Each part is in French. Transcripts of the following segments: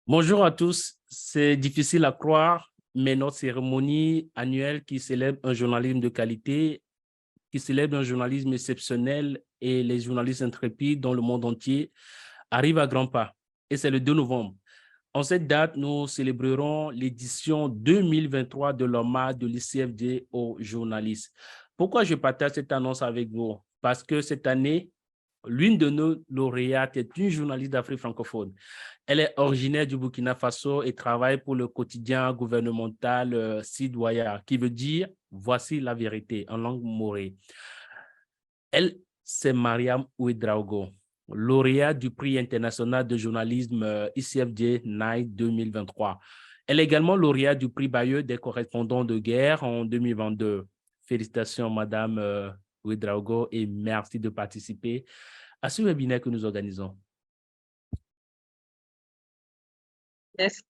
Bonjour à tous. C'est difficile à croire, mais notre cérémonie annuelle qui célèbre un journalisme de qualité, qui célèbre un journalisme exceptionnel et les journalistes intrépides dans le monde entier arrive à grands pas. Et c'est le 2 novembre. En cette date, nous célébrerons l'édition 2023 de l'hommage de l'ICFJ aux journalistes. Pourquoi je partage cette annonce avec vous? Parce que cette année, l'une de nos lauréates est une journaliste d'Afrique francophone. Elle est originaire du Burkina Faso et travaille pour le quotidien gouvernemental Sidwaya, qui veut dire Voici la vérité en langue morée. Elle, c'est Mariam Ouedraogo, lauréate du prix international de journalisme ICFJ Night 2023. Elle est également lauréate du prix Bayeux des correspondants de guerre en 2022. Félicitations, Madame Ouedraogo, et merci de participer à ce webinaire que nous organisons. Yes.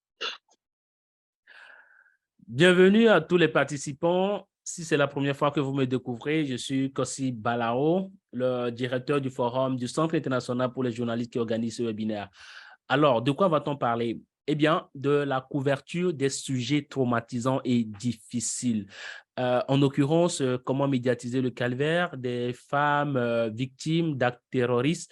Bienvenue à tous les participants. Si c'est la première fois que vous me découvrez, je suis Kossi Balao, le directeur du forum du Centre international pour les journalistes qui organise ce webinaire. Alors, de quoi va-t-on parler? Eh bien, de la couverture des sujets traumatisants et difficiles. En l'occurrence, comment médiatiser le calvaire des femmes victimes d'actes terroristes,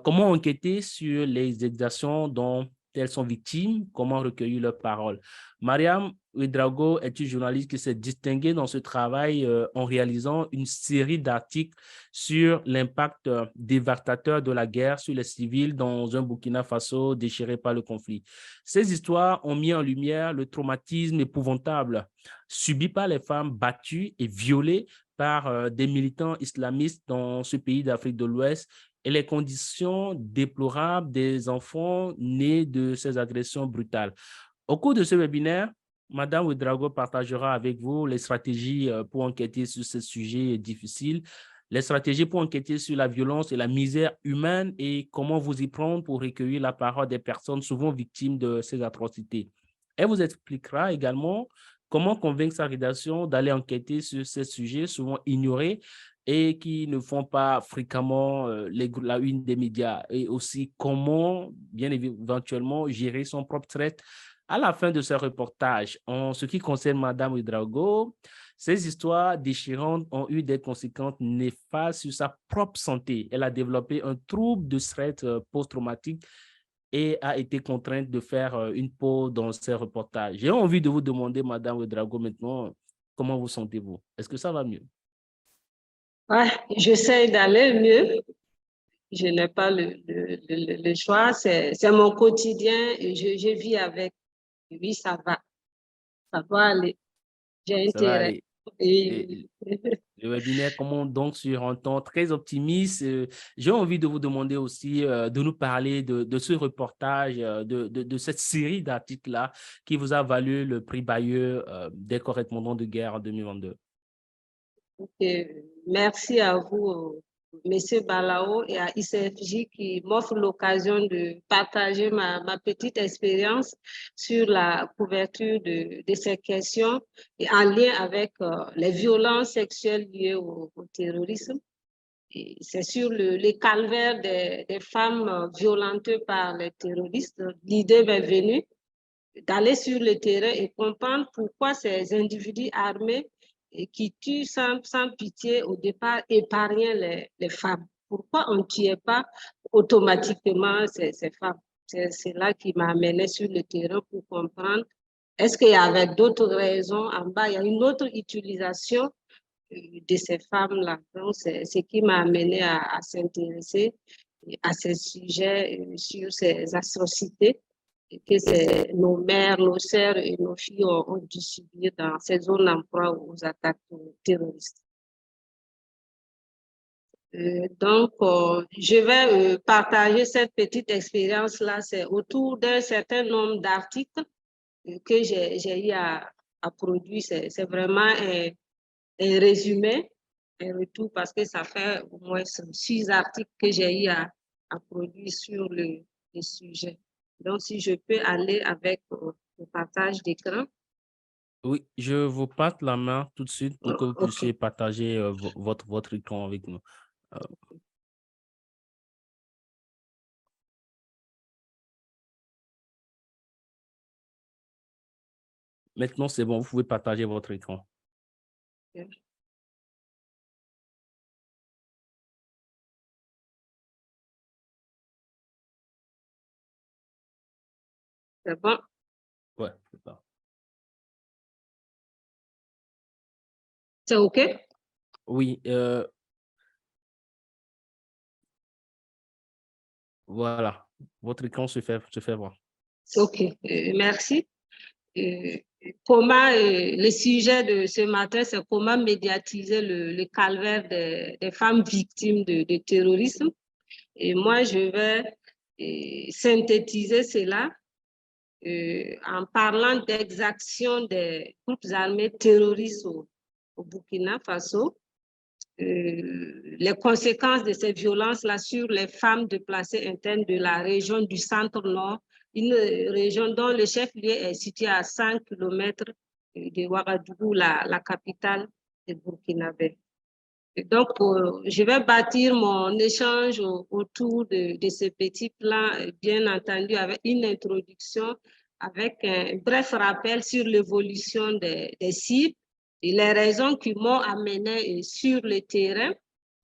comment enquêter sur les exactions dont elles sont victimes, comment recueillir leurs paroles. Mariam Ouedraogo est une journaliste qui s'est distinguée dans ce travail en réalisant une série d'articles sur l'impact dévastateur de la guerre sur les civils dans un Burkina Faso déchiré par le conflit. Ces histoires ont mis en lumière le traumatisme épouvantable subi par les femmes battues et violées par des militants islamistes dans ce pays d'Afrique de l'Ouest et les conditions déplorables des enfants nés de ces agressions brutales. Au cours de ce webinaire, Madame Ouedraogo partagera avec vous les stratégies pour enquêter sur ce sujet difficile, les stratégies pour enquêter sur la violence et la misère humaine et comment vous y prendre pour recueillir la parole des personnes souvent victimes de ces atrocités. Elle vous expliquera également comment convaincre sa rédaction d'aller enquêter sur ces sujets souvent ignorés et qui ne font pas fréquemment la une des médias, et aussi comment, bien éventuellement, gérer son propre trait. À la fin de ce reportage, en ce qui concerne Madame Ouedraogo, ces histoires déchirantes ont eu des conséquences néfastes sur sa propre santé. Elle a développé un trouble de stress post-traumatique et a été contrainte de faire une pause dans ces reportages. J'ai envie de vous demander, Madame Ouedraogo, maintenant, comment vous sentez-vous? Est-ce que ça va mieux? Ouais, j'essaie d'aller mieux. Je n'ai pas le choix. C'est mon quotidien et je vis avec. Oui, ça va. Ça va aller. J'ai Ça va intérêt. aller. Et, Et le webinaire commence donc sur un ton très optimiste. J'ai envie de vous demander aussi de nous parler de ce reportage, de cette série d'articles-là qui vous a valu le prix Bayeux des correspondants de guerre en 2022. merci à vous, Monsieur Balao, et à ICFJ qui m'offre l'occasion de partager ma petite expérience sur la couverture de ces questions et en lien avec les violences sexuelles liées au terrorisme. C'est sur les calvaires des femmes violentées par les terroristes. L'idée m'est venue d'aller sur le terrain et comprendre pourquoi ces individus armés qui tuent sans pitié au départ épargnaient les femmes. Pourquoi on ne tuait pas automatiquement ces femmes? C'est là qui m'a amené sur le terrain pour comprendre est-ce qu'il y avait d'autres raisons en bas, il y a une autre utilisation de ces femmes-là. Donc, c'est ce qui m'a amené à s'intéresser à ces sujets, sur ces atrocités que nos mères, nos sœurs et nos filles ont dû subir dans ces zones d'emploi aux attaques terroristes. Donc, je vais partager cette petite expérience-là. C'est autour d'un certain nombre d'articles que j'ai eu à produire. C'est vraiment un résumé, un retour, parce que ça fait au moins 6 articles que j'ai eu à produire sur le sujet. Donc, si je peux aller avec le partage d'écran. Oui, je vous passe la main tout de suite pour que vous OK. puissiez partager votre écran avec nous. Euh, Maintenant, c'est bon, vous pouvez partager votre écran. Ok. C'est bon. Ouais, c'est ça. C'est OK? Oui, voilà. Votre écran se fait voir. OK. Merci. Euh, comment, le sujet de ce matin, c'est comment médiatiser le calvaire des femmes victimes de terrorisme. Et moi, je vais synthétiser cela en parlant d'exactions des groupes armés terroristes au Burkina Faso, les conséquences de ces violences-là sur les femmes déplacées internes de la région du centre-nord, une région dont le chef-lieu est situé à 100 km de Ouagadougou, la capitale du Burkinabé. Donc, je vais bâtir mon échange autour de ce petit plan, bien entendu, avec une introduction, avec un bref rappel sur l'évolution des cibles et les raisons qui m'ont amené sur le terrain,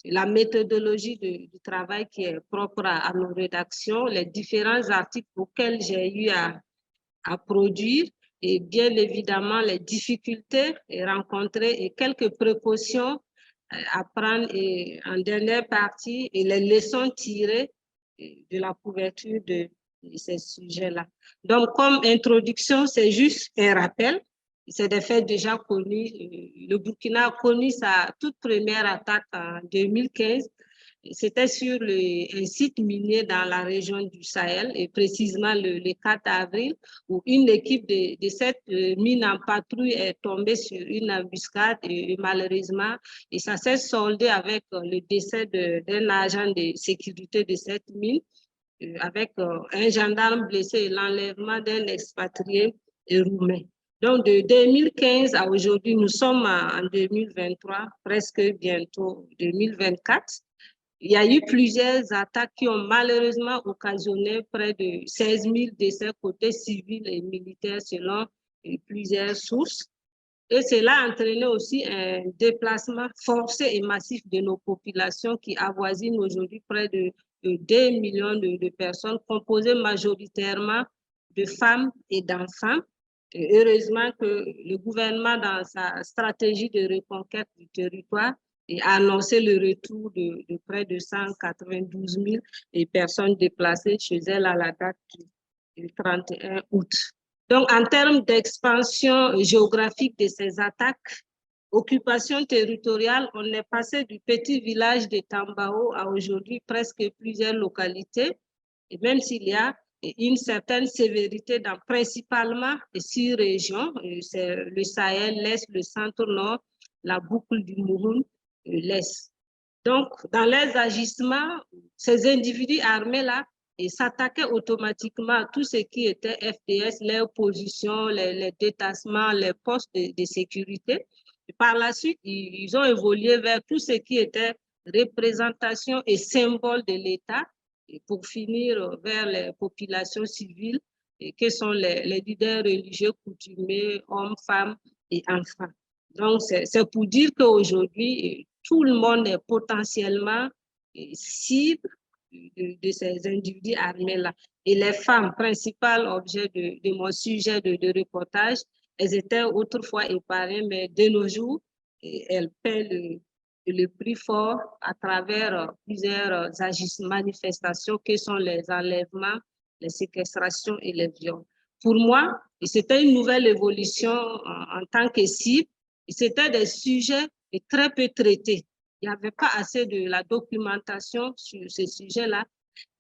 la méthodologie du travail qui est propre à nos rédactions, les différents articles auxquels j'ai eu à produire et bien évidemment les difficultés rencontrées et quelques précautions à prendre et en dernière partie et les leçons tirées de la couverture de ces sujets-là. Donc, comme introduction, c'est juste un rappel. C'est des faits déjà connus. Le Burkina a connu sa toute première attaque en 2015. C'était sur un site minier dans la région du Sahel, et précisément le 4 avril, où une équipe de cette mine en patrouille est tombée sur une embuscade et malheureusement, et ça s'est soldé avec le décès d'un agent de sécurité de cette mine, avec un gendarme blessé et l'enlèvement d'un expatrié roumain. Donc, de 2015 à aujourd'hui, nous sommes en 2023, presque bientôt 2024. Il y a eu plusieurs attaques qui ont malheureusement occasionné près de 16 000 décès côté civil et militaire selon plusieurs sources. Et cela a entraîné aussi un déplacement forcé et massif de nos populations qui avoisinent aujourd'hui près de 2 millions de personnes, composées majoritairement de femmes et d'enfants. Heureusement que le gouvernement, dans sa stratégie de reconquête du territoire, a annoncé le retour de près de 192 000 personnes déplacées chez elles à la date du 31 août. Donc, en termes d'expansion géographique de ces attaques, occupation territoriale, on est passé du petit village de Tambao à aujourd'hui presque plusieurs localités, et même s'il y a une certaine sévérité dans principalement 6 régions, c'est le Sahel, l'Est, le centre-nord, la boucle du Mouroun, l'Est. Donc, dans les agissements, ces individus armés-là s'attaquaient automatiquement à tout ce qui était FDS, leurs positions, les détachements, les postes de sécurité. Et par la suite, ils ont évolué vers tout ce qui était représentation et symbole de l'État, pour finir vers les populations civiles, que sont les leaders religieux coutumiers, hommes, femmes et enfants. Donc, c'est pour dire qu'aujourd'hui, tout le monde est potentiellement cible de ces individus armés-là. Et les femmes, principal objet de mon sujet de reportage, elles étaient autrefois épargnées, mais de nos jours, elles paient le prix fort à travers plusieurs manifestations que sont les enlèvements, les séquestrations et les viols. Pour moi, c'était une nouvelle évolution en tant que cible. C'était des sujets très peu traités. Il n'y avait pas assez de la documentation sur ces sujets-là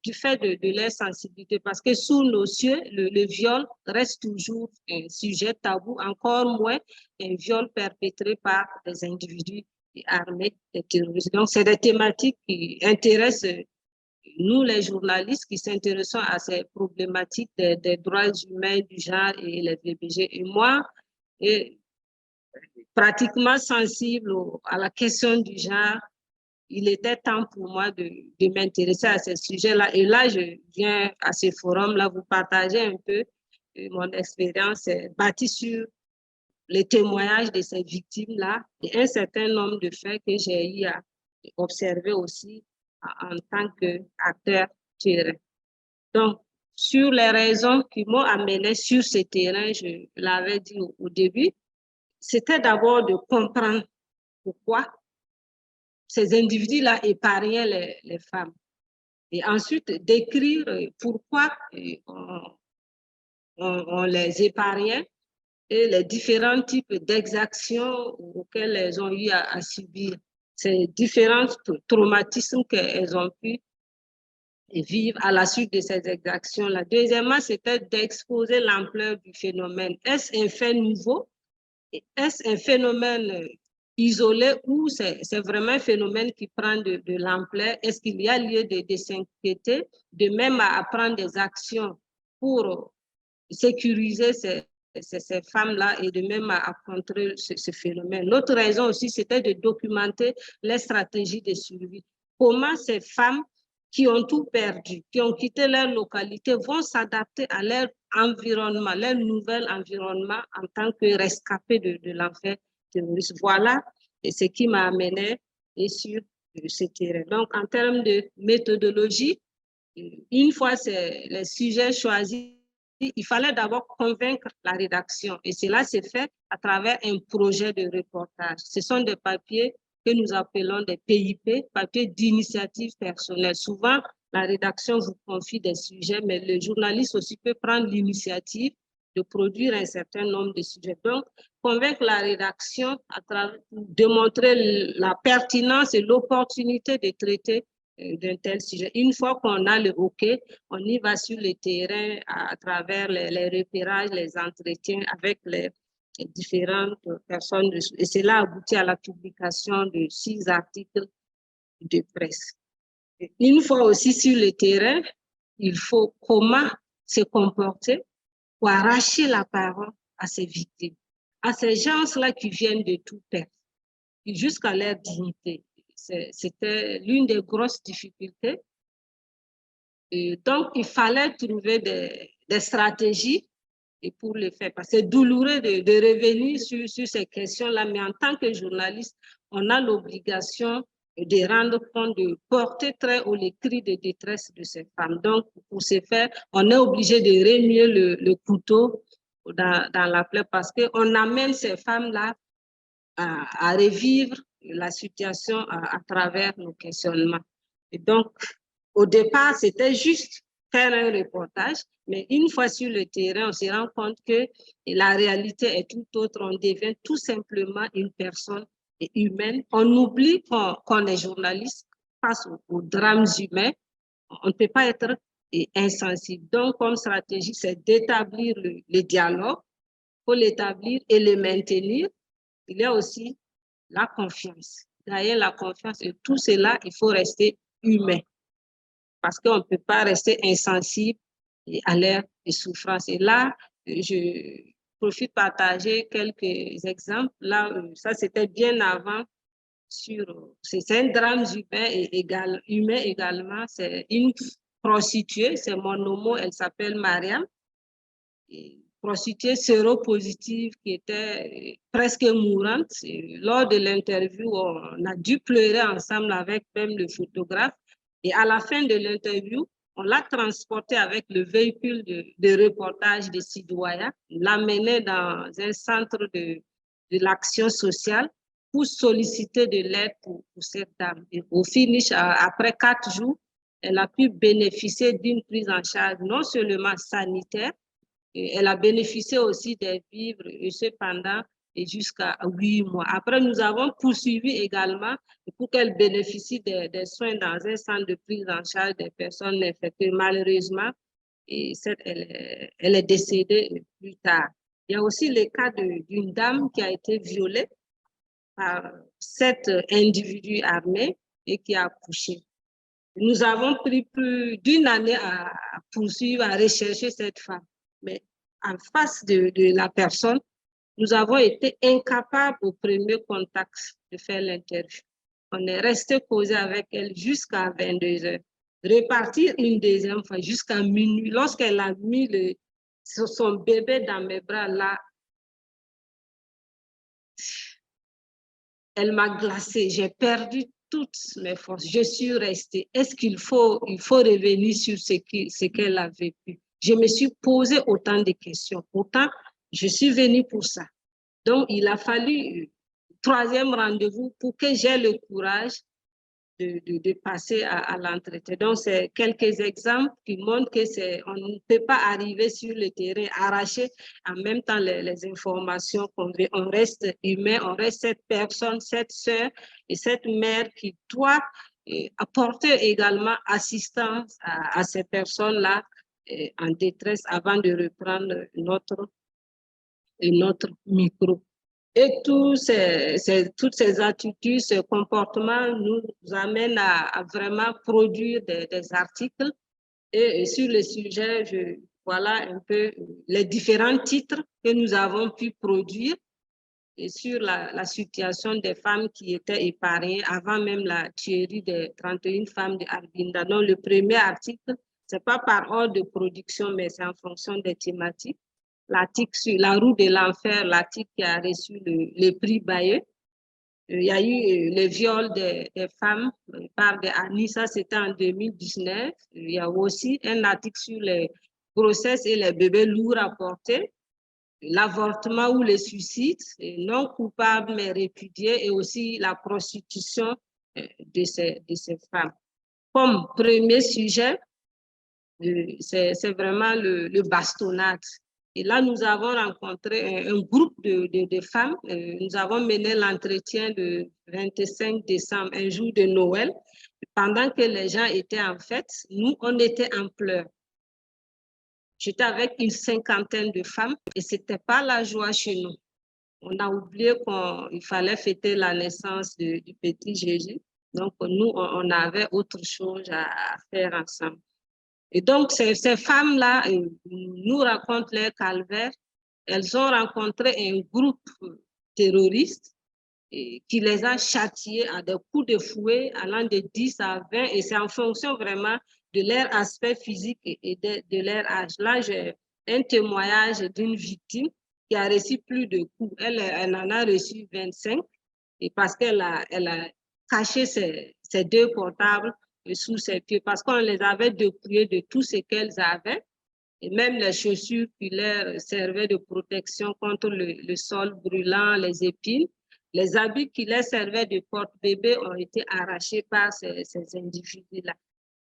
du fait de leur sensibilité, parce que sous nos cieux, le viol reste toujours un sujet tabou, encore moins un viol perpétré par des individus armés, des terroristes. Donc, c'est des thématiques qui intéressent nous, les journalistes, qui s'intéressons à ces problématiques des droits humains, du genre et les VBG. Et moi, pratiquement sensible à la question du genre, il était temps pour moi de m'intéresser à ce sujet-là. Et là, je viens à ce forum-là vous partager un peu mon expérience bâtie sur les témoignages de ces victimes-là et un certain nombre de faits que j'ai eu à observer aussi en tant qu'acteur terrain. Donc, sur les raisons qui m'ont amené sur ce terrain, je l'avais dit au début, c'était d'abord de comprendre pourquoi ces individus-là épargnaient les femmes. Et ensuite, d'écrire pourquoi on les épargnait et les différents types d'exactions auxquelles elles ont eu à subir, ces différents traumatismes qu'elles ont pu vivre à la suite de ces exactions-là. Deuxièmement, c'était d'exposer l'ampleur du phénomène. Est-ce un fait nouveau? Est-ce un phénomène isolé ou c'est vraiment un phénomène qui prend de l'ampleur? Est-ce qu'il y a lieu de s'inquiéter, de même à prendre des actions pour sécuriser ces femmes-là et de même à contrer ce phénomène? L'autre raison aussi, c'était de documenter les stratégies de survie. Comment ces femmes qui ont tout perdu, qui ont quitté leur localité, vont s'adapter à leur environnement, leur nouvel environnement en tant que rescapés de l'enfer terroriste. Voilà ce qui m'a amené sur ce terrain. Donc, en termes de méthodologie, une fois les sujets choisis, il fallait d'abord convaincre la rédaction et cela s'est fait à travers un projet de reportage. Ce sont des papiers que nous appelons des PIP, papiers d'initiative personnelle. Souvent, la rédaction vous confie des sujets, mais le journaliste aussi peut prendre l'initiative de produire un certain nombre de sujets. Donc, convaincre la rédaction à travers, démontrer la pertinence et l'opportunité de traiter d'un tel sujet. Une fois qu'on a le OK, on y va sur le terrain à travers les repérages, les entretiens avec les différentes personnes. Et cela aboutit à la publication de 6 articles de presse. Une fois aussi sur le terrain, il faut comment se comporter pour arracher la parole à ces victimes, à ces gens-là qui viennent de tout perdre, jusqu'à leur dignité. C'était l'une des grosses difficultés. Et donc, il fallait trouver des stratégies et pour le faire. Parce que c'est douloureux de revenir sur ces questions-là, mais en tant que journaliste, on a l'obligation de rendre compte, de porter très haut les cris de détresse de ces femmes. Donc, pour ce faire, on est obligé de remuer le couteau dans la plaie parce qu'on amène ces femmes-là à revivre la situation à travers nos questionnements. Et donc, au départ, c'était juste faire un reportage, mais une fois sur le terrain, on se rend compte que la réalité est tout autre. On devient tout simplement une personne humaine. On oublie qu'on est journaliste face aux drames humains. On ne peut pas être insensible. Donc, comme stratégie, c'est d'établir le dialogue. Il faut l'établir et le maintenir. Il y a aussi la confiance. Derrière la confiance et tout cela, il faut rester humain parce qu'on ne peut pas rester insensible à l'air de souffrance. Et là, je profite de partager quelques exemples. Là, ça, c'était bien avant. C'est un drame humain également. C'est une prostituée, c'est mon homo, elle s'appelle Mariam. Prostituée séropositive qui était presque mourante. Lors de l'interview, on a dû pleurer ensemble avec même le photographe. Et à la fin de l'interview, on l'a transportée avec le véhicule de reportage de Sidouaya, l'amener dans un centre de l'action sociale pour solliciter de l'aide pour cette dame. Et au finish, après 4 jours, elle a pu bénéficier d'une prise en charge non seulement sanitaire, elle a bénéficié aussi des vivres, et cependant, jusqu'à 8 mois. Après, nous avons poursuivi également pour qu'elle bénéficie des soins dans un centre de prise en charge des personnes infectées. Malheureusement, elle est décédée plus tard. Il y a aussi le cas d'une dame qui a été violée par 7 individus armés et qui a accouché. Nous avons pris plus d'1 année à poursuivre, à rechercher cette femme. Mais en face de la personne, nous avons été incapables au premier contact de faire l'interview. On est resté causé avec elle jusqu'à 22 heures. Repartir une deuxième fois jusqu'à minuit. Lorsqu'elle a mis son bébé dans mes bras, là, elle m'a glacée. J'ai perdu toutes mes forces. Je suis restée. Est-ce qu'il faut revenir sur ce qu'elle a vécu? Je me suis posé autant de questions. Pourtant, je suis venue pour ça. Donc, il a fallu troisième rendez-vous pour que j'aie le courage de passer à l'entretien. Donc, c'est quelques exemples qui montrent on ne peut pas arriver sur le terrain, arracher en même temps les informations qu'on veut. On reste humain, on reste cette personne, cette sœur et cette mère qui doit apporter également assistance à ces personnes-là en détresse avant de reprendre notre micro. Et toutes ces attitudes, ce comportement nous amènent à vraiment produire des articles. Et sur le sujet, voilà un peu les différents titres que nous avons pu produire et sur la situation des femmes qui étaient épargnées avant même la tuerie des 31 femmes de Arbinda. Donc, le premier article, ce n'est pas par ordre de production, mais c'est en fonction des thématiques. L'article sur la roue de l'enfer, l'article qui a reçu le prix Bayeux. Il y a eu le viol des femmes par des Annie, ça c'était en 2019. Il y a aussi un article sur les grossesses et les bébés lourds apportés, l'avortement ou le suicide, non coupable mais répudié, et aussi la prostitution de ces femmes. Comme premier sujet, c'est vraiment le bastonnade. Et là, nous avons rencontré un groupe de femmes. Nous avons mené l'entretien le 25 décembre, un jour de Noël. Pendant que les gens étaient en fête, nous, on était en pleurs. J'étais avec une cinquantaine de femmes et ce n'était pas la joie chez nous. On a oublié qu'il fallait fêter la naissance du petit Jésus. Donc, nous, on avait autre chose à faire ensemble. Et donc, ces femmes-là nous racontent leur calvaire. Elles ont rencontré un groupe terroriste qui les a châtiées à des coups de fouet allant de 10 à 20. Et c'est en fonction vraiment de leur aspect physique et de leur âge. Là, j'ai un témoignage d'une victime qui a reçu plus de coups. Elle en a reçu 25 et parce qu'elle a caché ses deux portables sous ses pieds parce qu'on les avait dépouillés de tout ce qu'elles avaient et même les chaussures qui leur servaient de protection contre le sol brûlant, les épines. Les habits qui leur servaient de porte-bébé ont été arrachés par ces individus-là.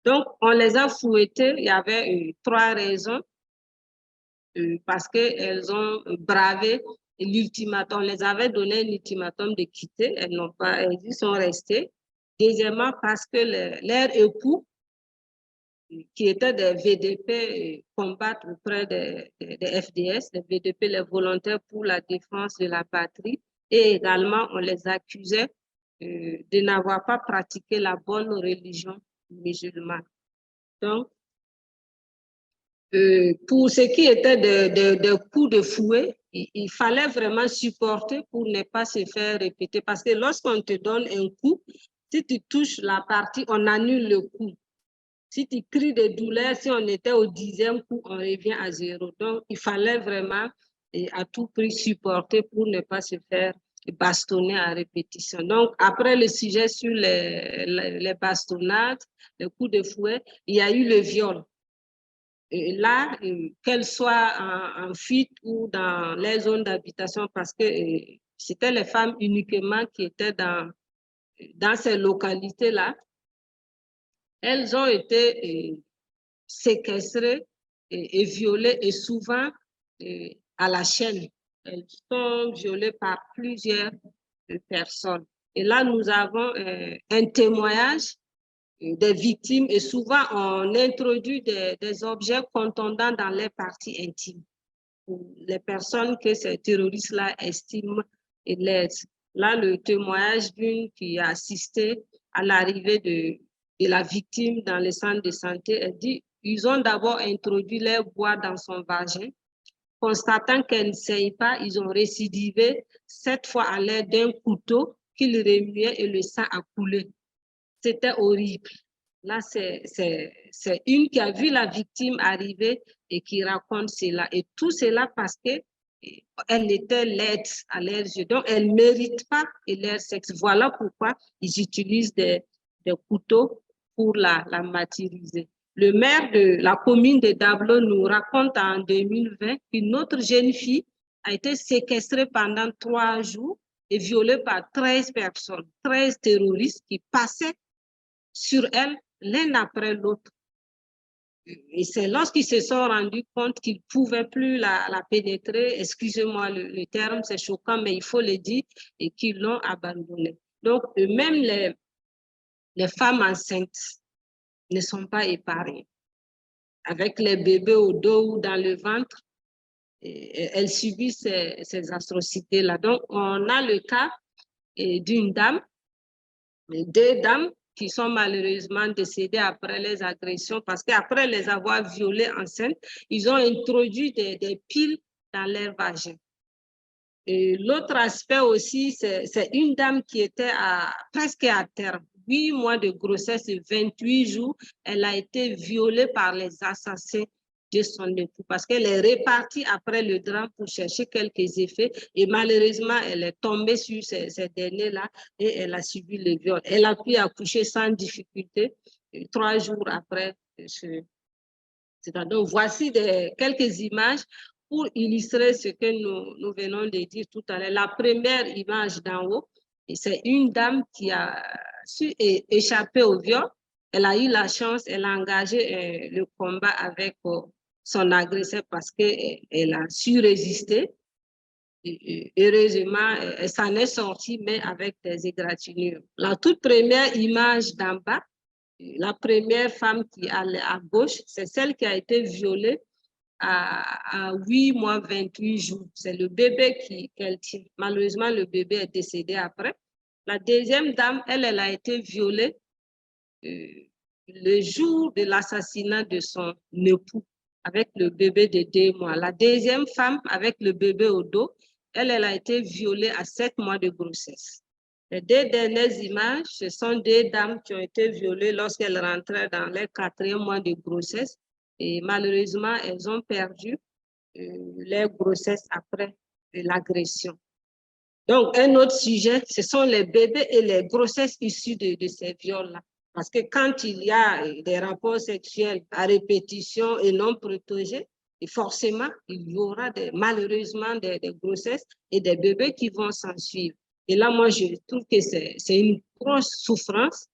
Donc, on les a fouettés. Il y avait trois raisons parce qu'elles ont bravé l'ultimatum. On les avait donné un ultimatum de quitter. Elles n'ont pas, elles y sont restées. Deuxièmement, parce que leurs époux, qui étaient des VDP, combattent auprès des FDS, des VDP, les volontaires pour la défense de la patrie. Et également, on les accusait de n'avoir pas pratiqué la bonne religion musulmane. Donc, pour ce qui était de coups de fouet, il fallait vraiment supporter pour ne pas se faire répéter. Parce que lorsqu'on te donne un coup, si tu touches la partie, on annule le coup. Si tu cries de douleur, si on était au 10e coup, on revient à 0. Donc, il fallait vraiment à tout prix supporter pour ne pas se faire bastonner à répétition. Donc, après le sujet sur les bastonnades, les coups de fouet, il y a eu le viol. Et là, qu'elle soit en fuite ou dans les zones d'habitation, parce que c'était les femmes uniquement qui étaient dans ces localités-là, elles ont été séquestrées et violées et souvent à la chaîne. Elles sont violées par plusieurs personnes. Et là, nous avons un témoignage des victimes et souvent on introduit des objets contondants dans les parties intimes pour les personnes que ces terroristes-là estiment et laissent. Là, le témoignage d'une qui a assisté à l'arrivée de la victime dans le centre de santé, elle dit ils ont d'abord introduit leur bois dans son vagin. Constatant qu'elle ne saigne pas, ils ont récidivé, cette fois à l'aide d'un couteau qu'ils remuaient et le sang a coulé. C'était horrible. Là, c'est une qui a vu la victime arriver et qui raconte cela. Et tout cela parce que Elle était laide à leurs yeux. Donc, elle ne mérite pas leur sexe. Voilà pourquoi ils utilisent des couteaux pour la martyriser. Le maire de la commune de Dablo nous raconte en 2020 qu'une autre jeune fille a été séquestrée pendant 3 jours et violée par 13 personnes, 13 terroristes qui passaient sur elle l'un après l'autre. Et c'est lorsqu'ils se sont rendus compte qu'ils ne pouvaient plus la pénétrer, excusez-moi le terme, c'est choquant, mais il faut le dire, et qu'ils l'ont abandonnée. Donc, même les femmes enceintes ne sont pas épargnées. Avec les bébés au dos ou dans le ventre, elles subissent ces atrocités-là. Donc, on a le cas d'une dame, 2 dames qui sont malheureusement décédées après les agressions parce qu'après les avoir violées enceintes, ils ont introduit des piles dans leur vagin. L'autre aspect aussi, c'est une dame qui était presque à terme. 8 mois de grossesse et 28 jours, elle a été violée par les assassins de son époux parce qu'elle est repartie après le drame pour chercher quelques effets et malheureusement, elle est tombée sur ces derniers-là et elle a subi le viol. Elle a pu accoucher sans difficulté 3 jours après. Donc, voici quelques images pour illustrer ce que nous venons de dire tout à l'heure. La première image d'en haut, c'est une dame qui a su échapper au viol. Elle a eu la chance, elle a engagé le combat avec son agresseur parce qu'elle a su résister. Et heureusement, elle s'en est sortie, mais avec des égratignures. La toute première image d'en bas, la première femme qui est à gauche, c'est celle qui a été violée à 8 mois, 28 jours. C'est le bébé qu'elle tient. Malheureusement, le bébé est décédé après. La deuxième dame, elle a été violée le jour de l'assassinat de son époux avec le bébé de 2 mois. La deuxième femme avec le bébé au dos, elle a été violée à 7 mois de grossesse. Les 2 dernières images, ce sont 2 dames qui ont été violées lorsqu'elles rentraient dans leur 4e mois de grossesse. Et malheureusement, elles ont perdu leur grossesse après l'agression. Donc, un autre sujet, ce sont les bébés et les grossesses issues de ces viols-là. Parce que quand il y a des rapports sexuels à répétition et non protégés, et forcément, il y aura malheureusement des grossesses et des bébés qui vont s'en suivre. Et là, moi, je trouve que c'est une grosse souffrance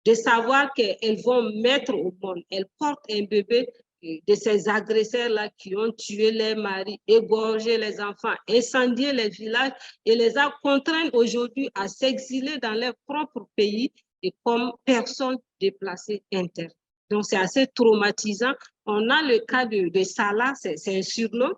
de savoir qu'elles vont mettre au monde, elles portent un bébé de ces agresseurs-là qui ont tué les maris, égorgé les enfants, incendié les villages et les a contraints aujourd'hui à s'exiler dans leur propre pays et comme personnes déplacées internes. Donc, c'est assez traumatisant. On a le cas de Salah, c'est un surnom,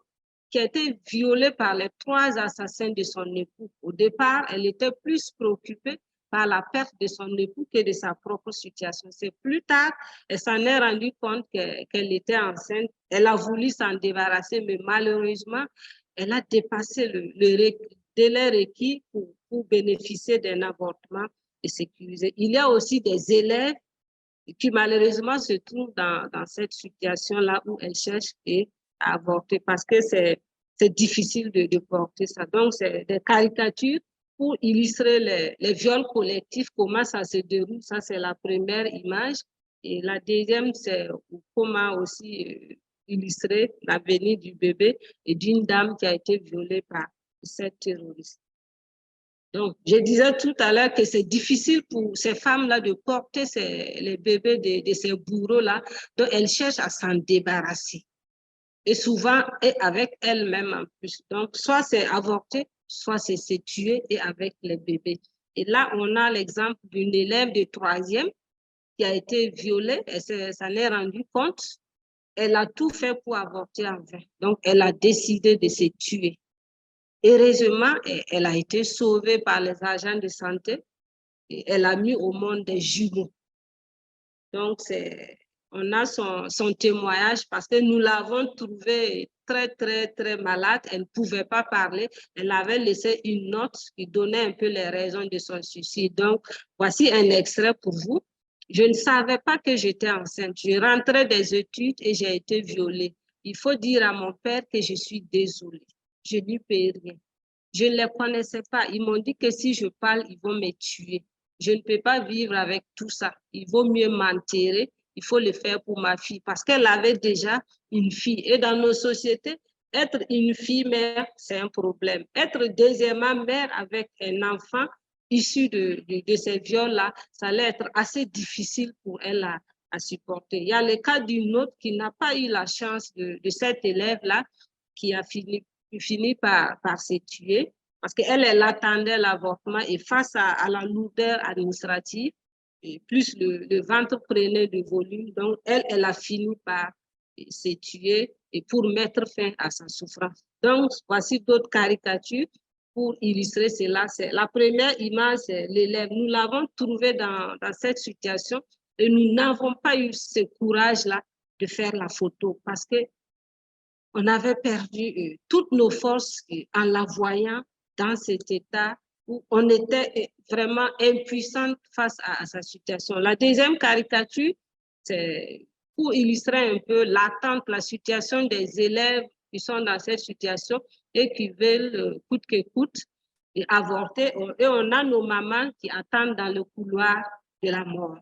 qui a été violée par les 3 assassins de son époux. Au départ, elle était plus préoccupée par la perte de son époux que de sa propre situation. C'est plus tard, elle s'en est rendue compte qu'elle était enceinte. Elle a voulu s'en débarrasser, mais malheureusement, elle a dépassé le délai requis pour bénéficier d'un avortement sécurisé. Il y a aussi des élèves qui malheureusement se trouvent dans cette situation-là où elles cherchent à avorter parce que c'est difficile de porter ça. Donc, c'est des caricatures pour illustrer les viols collectifs, comment ça se déroule. Ça, c'est la première image. Et la deuxième, c'est comment aussi illustrer la venue du bébé et d'une dame qui a été violée par 7 terroristes. Donc, je disais tout à l'heure que c'est difficile pour ces femmes-là de porter les bébés de ces bourreaux-là, donc elles cherchent à s'en débarrasser. Et souvent, et avec elles-mêmes en plus. Donc, soit c'est avorter, soit c'est se tuer et avec les bébés. Et là, on a l'exemple d'une élève de 3e qui a été violée, elle s'en est rendue compte. Elle a tout fait pour avorter en vain. Donc, elle a décidé de se tuer. Heureusement, elle a été sauvée par les agents de santé et elle a mis au monde des jumeaux. Donc, on a son témoignage parce que nous l'avons trouvée très, très, très malade. Elle ne pouvait pas parler. Elle avait laissé une note qui donnait un peu les raisons de son suicide. Donc, voici un extrait pour vous. Je ne savais pas que j'étais enceinte. Je rentrais des études et j'ai été violée. Il faut dire à mon père que je suis désolée. je n'y peux rien. Je ne les connaissais pas. Ils m'ont dit que si je parle, ils vont me tuer. Je ne peux pas vivre avec tout ça. Il vaut mieux m'enterrer. Il faut le faire pour ma fille parce qu'elle avait déjà une fille. Et dans nos sociétés, être une fille mère, c'est un problème. Être deuxièmement mère avec un enfant issu de ces viols-là, ça allait être assez difficile pour elle à supporter. Il y a le cas d'une autre qui n'a pas eu la chance de cet élève-là qui a fini par se tuer parce qu'elle attendait l'avortement et face à la lourdeur administrative, et plus le ventre prenait de volume, donc elle a fini par se tuer et pour mettre fin à sa souffrance. Donc, voici d'autres caricatures pour illustrer cela. La première image, c'est l'élève. Nous l'avons trouvé dans cette situation et nous n'avons pas eu ce courage-là de faire la photo parce que on avait perdu toutes nos forces en la voyant dans cet état où on était vraiment impuissante face à sa situation. La deuxième caricature, c'est pour illustrer un peu l'attente, la situation des élèves qui sont dans cette situation et qui veulent coûte que coûte avorter. Et on a nos mamans qui attendent dans le couloir de la mort.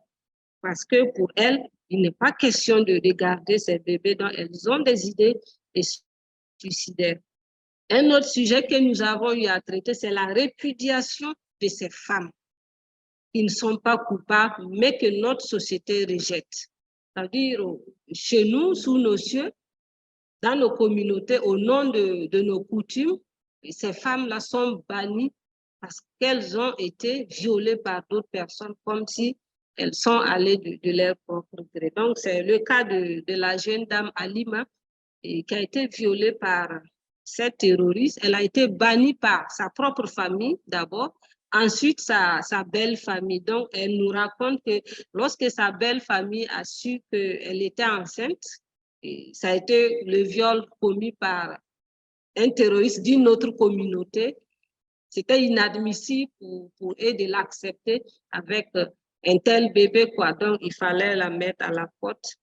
Parce que pour elles, il n'est pas question de garder ces bébés dont elles ont des idées suicidaires. Un autre sujet que nous avons eu à traiter, c'est la répudiation de ces femmes qui ne sont pas coupables, mais que notre société rejette. C'est-à-dire, chez nous, sous nos cieux, dans nos communautés, au nom de nos coutumes, ces femmes-là sont bannies parce qu'elles ont été violées par d'autres personnes, comme si elles sont allées de leur propre gré. Donc, c'est le cas de la jeune dame Alima, qui a été violée par cette terroriste. Elle a été bannie par sa propre famille d'abord, ensuite sa belle famille. Donc, elle nous raconte que lorsque sa belle famille a su qu'elle était enceinte, et ça a été le viol commis par un terroriste d'une autre communauté. C'était inadmissible pour eux de l'accepter avec un tel bébé, quoi. Donc, il fallait la mettre à la porte.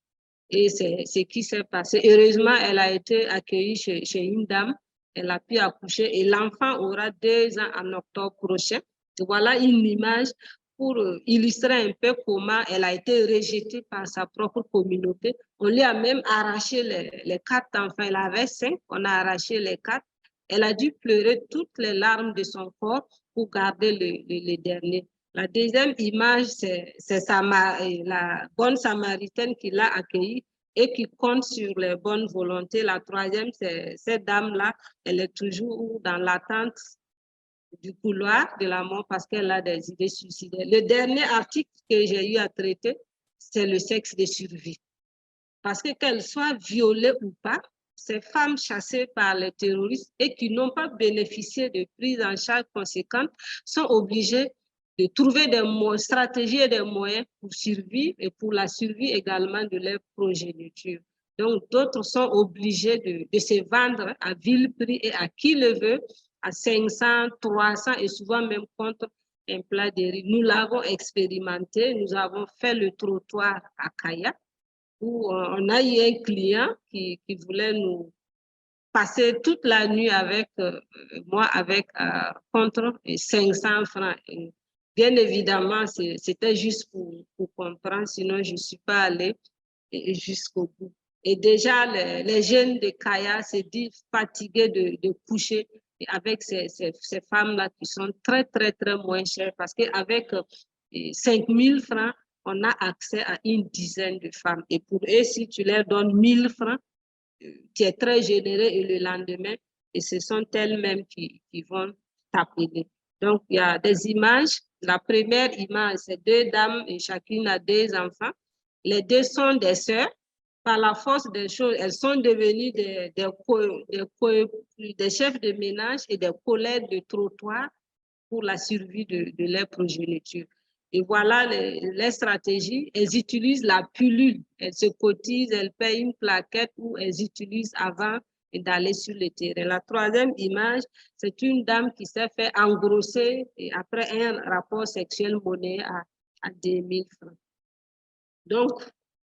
Et c'est ce qui s'est passé. Heureusement, elle a été accueillie chez une dame. Elle a pu accoucher et l'enfant aura 2 ans en octobre prochain. Voilà une image pour illustrer un peu comment elle a été rejetée par sa propre communauté. On lui a même arraché les 4 enfants. Elle avait 5, on a arraché les 4. Elle a dû pleurer toutes les larmes de son corps pour garder le dernier. La deuxième image, c'est la bonne samaritaine qui l'a accueillie et qui compte sur les bonnes volontés. La troisième, c'est cette dame-là, elle est toujours dans l'attente du couloir de la mort parce qu'elle a des idées suicidaires. Le dernier article que j'ai eu à traiter, c'est le sexe de survie. Parce que qu'elles soient violées ou pas, ces femmes chassées par les terroristes et qui n'ont pas bénéficié de prise en charge conséquente sont obligées de trouver des stratégies et des moyens pour survivre et pour la survie également de leur progéniture. Donc, d'autres sont obligés de se vendre à vil prix et à qui le veut, à 500, 300 et souvent même contre un plat de riz. Nous l'avons expérimenté, nous avons fait le trottoir à Kaya, où on a eu un client qui voulait nous passer toute la nuit avec moi avec contre 500 francs. Et bien évidemment, c'était juste pour comprendre, sinon je ne suis pas allée jusqu'au bout. Et déjà, les jeunes de Kaya se disent fatigués de coucher avec ces femmes-là qui sont très, très, très moins chères parce qu'avec 5 000 francs, on a accès à une dizaine de femmes. Et pour eux, si tu leur donnes 1 000 francs, tu es très généreux et le lendemain, et ce sont elles-mêmes qui vont t'appeler. Donc, il y a des images. La première image, c'est 2 dames et chacune a 2 enfants. Les 2 sont des sœurs. Par la force des choses, elles sont devenues des chefs de ménage et des collègues de trottoir pour la survie de leur progéniture. Et voilà les stratégies. Elles utilisent la pilule. Elles se cotisent, elles payent une plaquette ou elles utilisent avant d'aller sur le terrain. La troisième image, c'est une dame qui s'est fait engrosser et après un rapport sexuel monnaie à 2 000 francs. Donc,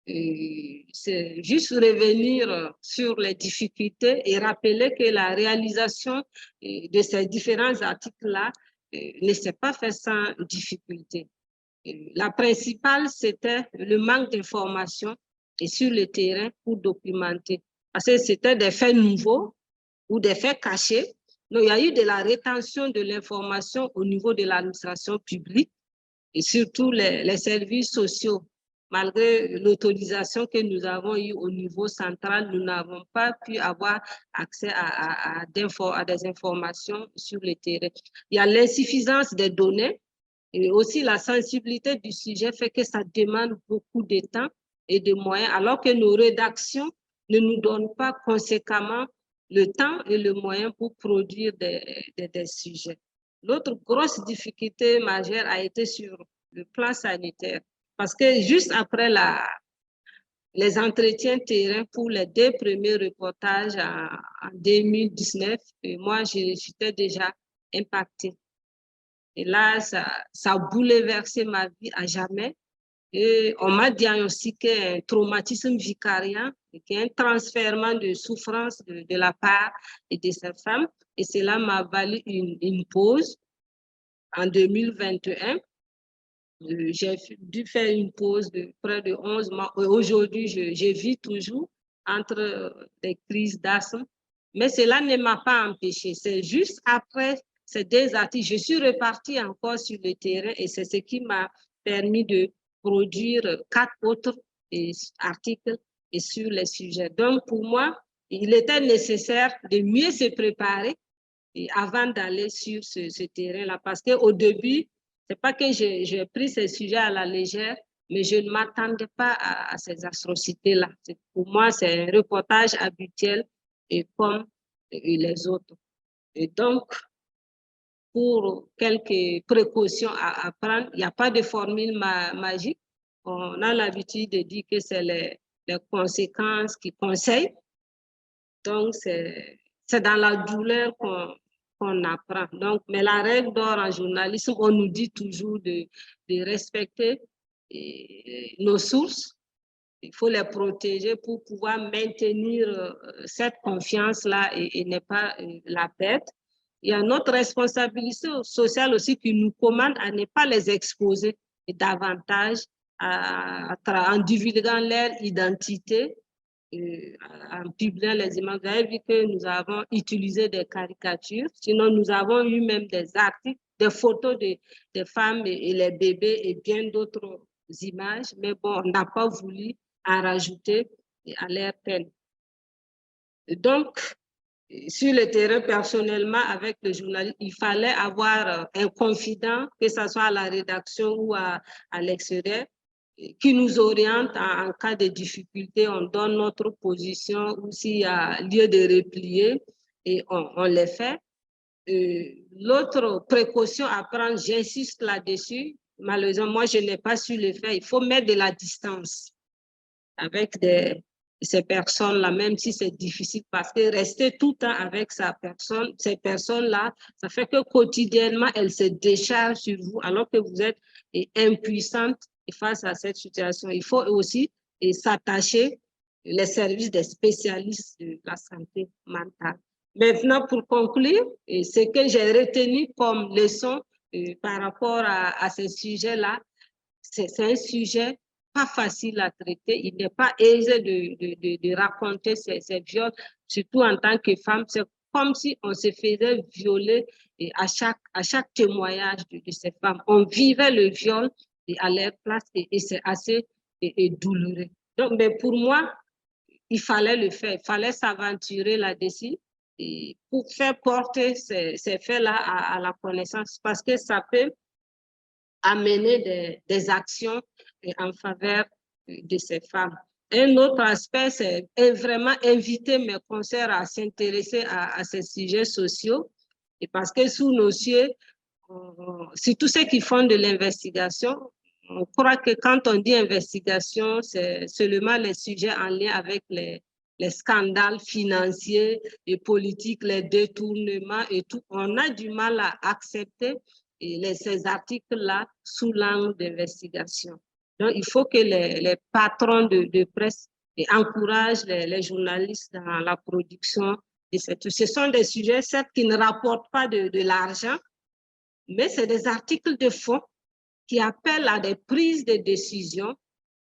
C'est juste revenir sur les difficultés et rappeler que la réalisation de ces différents articles-là ne s'est pas fait sans difficulté. La principale, c'était le manque d'informations et sur le terrain pour documenter. Parce que c'était des faits nouveaux ou des faits cachés. Donc, il y a eu de la rétention de l'information au niveau de l'administration publique et surtout les services sociaux. Malgré l'autorisation que nous avons eue au niveau central, nous n'avons pas pu avoir accès à des informations sur le terrain. Il y a l'insuffisance des données et aussi la sensibilité du sujet fait que ça demande beaucoup de temps et de moyens, alors que nos rédactions ne nous donnent pas conséquemment le temps et le moyen pour produire des sujets. L'autre grosse difficulté majeure a été sur le plan sanitaire, parce que juste après les entretiens terrain pour les 2 premiers reportages en 2019, moi, j'étais déjà impactée. Et là, ça a bouleversé ma vie à jamais. Et on m'a diagnostiqué un traumatisme vicariat, qui est un transfèrement de souffrance de la part de ces femmes. Et cela m'a valu une pause en 2021. J'ai dû faire une pause de près de 11 mois. Aujourd'hui, je vis toujours entre des crises d'asthme. Mais cela ne m'a pas empêché. C'est juste après ces 2 articles, je suis repartie encore sur le terrain et c'est ce qui m'a permis de produire 4 autres articles et sur les sujets. Donc, pour moi, il était nécessaire de mieux se préparer avant d'aller sur ce terrain-là. Parce qu'au début, c'est pas que j'ai pris ces sujets à la légère, mais je ne m'attendais pas à ces atrocités-là. Pour moi, c'est un reportage habituel et comme les autres. Et donc, pour quelques précautions à prendre, il n'y a pas de formule magique. On a l'habitude de dire que c'est les conséquences qui conseillent. Donc, c'est dans la douleur qu'on apprend. Donc, mais la règle d'or en journalisme, on nous dit toujours de respecter nos sources. Il faut les protéger pour pouvoir maintenir cette confiance-là et ne pas la perdre. Il y a notre responsabilité sociale aussi qui nous commande à ne pas les exposer davantage en divulguant leur identité, en publiant les images. Vous avez vu que nous avons utilisé des caricatures, sinon nous avons eu même des articles, des photos des femmes et les bébés et bien d'autres images, mais bon, on n'a pas voulu en rajouter à leur peine. Donc, sur le terrain, personnellement, avec le journaliste, il fallait avoir un confident, que ce soit à la rédaction ou à l'extérieur, qui nous oriente en cas de difficulté. On donne notre position ou s'il y a lieu de replier et on les fait. L'autre précaution à prendre, j'insiste là-dessus, malheureusement, moi, je n'ai pas su le faire. Il faut mettre de la distance avec ces personnes-là, même si c'est difficile, parce que rester tout le temps avec ces personnes-là, ça fait que quotidiennement, elles se déchargent sur vous, alors que vous êtes impuissante face à cette situation. Il faut aussi s'attacher les services des spécialistes de la santé mentale. Maintenant, pour conclure, ce que j'ai retenu comme leçon par rapport à ces sujets-là, c'est un sujet pas facile à traiter. Il n'est pas aisé de raconter ces viols, surtout en tant que femme. C'est comme si on se faisait violer à chaque témoignage de ces femmes. On vivait le viol à leur place et c'est assez douloureux. Donc, mais pour moi, il fallait le faire. Il fallait s'aventurer là-dessus pour faire porter ces faits-là à la connaissance parce que ça peut amener des actions en faveur de ces femmes. Un autre aspect, c'est vraiment inviter mes consoeurs à s'intéresser à ces sujets sociaux. Et parce que sous nos cieux, c'est tous ceux qui font de l'investigation. On croit que quand on dit investigation, c'est seulement les sujets en lien avec les scandales financiers et politiques, les détournements et tout. On a du mal à accepter ces articles-là sous l'angle d'investigation. Donc, il faut que les patrons de presse encouragent les journalistes dans la production de cette. Ce sont des sujets, certes, qui ne rapportent pas de l'argent, mais c'est des articles de fond qui appellent à des prises de décision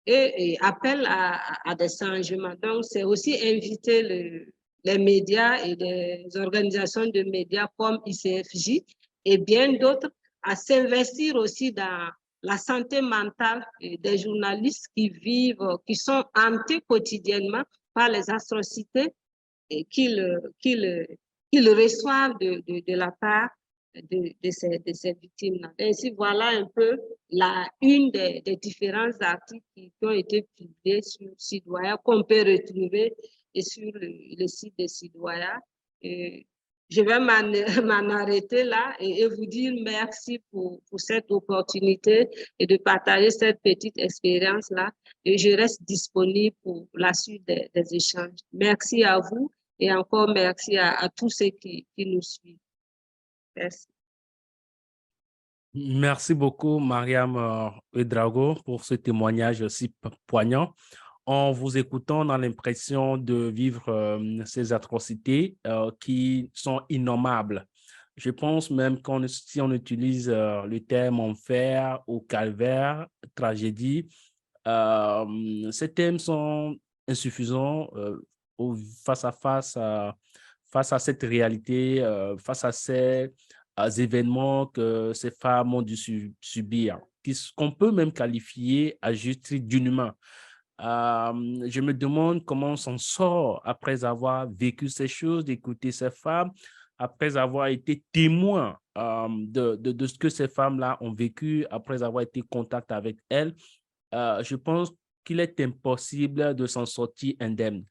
et appellent à des changements. Donc, c'est aussi inviter les médias et des organisations de médias comme ICFJ et bien d'autres à s'investir aussi dans la santé mentale des journalistes qui vivent, qui sont hantés quotidiennement par les atrocités qu'ils reçoivent de la part de ces victimes-là. Ainsi, voilà un peu une des différents articles qui ont été publiés sur Citoyen, qu'on peut retrouver sur le site de Citoyen. Je vais m'en arrêter là et vous dire merci pour cette opportunité et de partager cette petite expérience-là. Et je reste disponible pour la suite des échanges. Merci à vous et encore merci à tous ceux qui nous suivent. Merci. Merci beaucoup, Mariam Ouédraogo, pour ce témoignage si poignant. En vous écoutant, on a l'impression de vivre ces atrocités qui sont innommables. Je pense même que si on utilise le terme enfer ou calvaire, tragédie, ces termes sont insuffisants face à cette réalité, face à ces événements que ces femmes ont dû subir, qu'on peut même qualifier à juste titre d'inhumain. Je me demande comment on s'en sort après avoir vécu ces choses, d'écouter ces femmes, après avoir été témoin de ce que ces femmes-là ont vécu, après avoir été en contact avec elles. Je pense qu'il est impossible de s'en sortir indemne.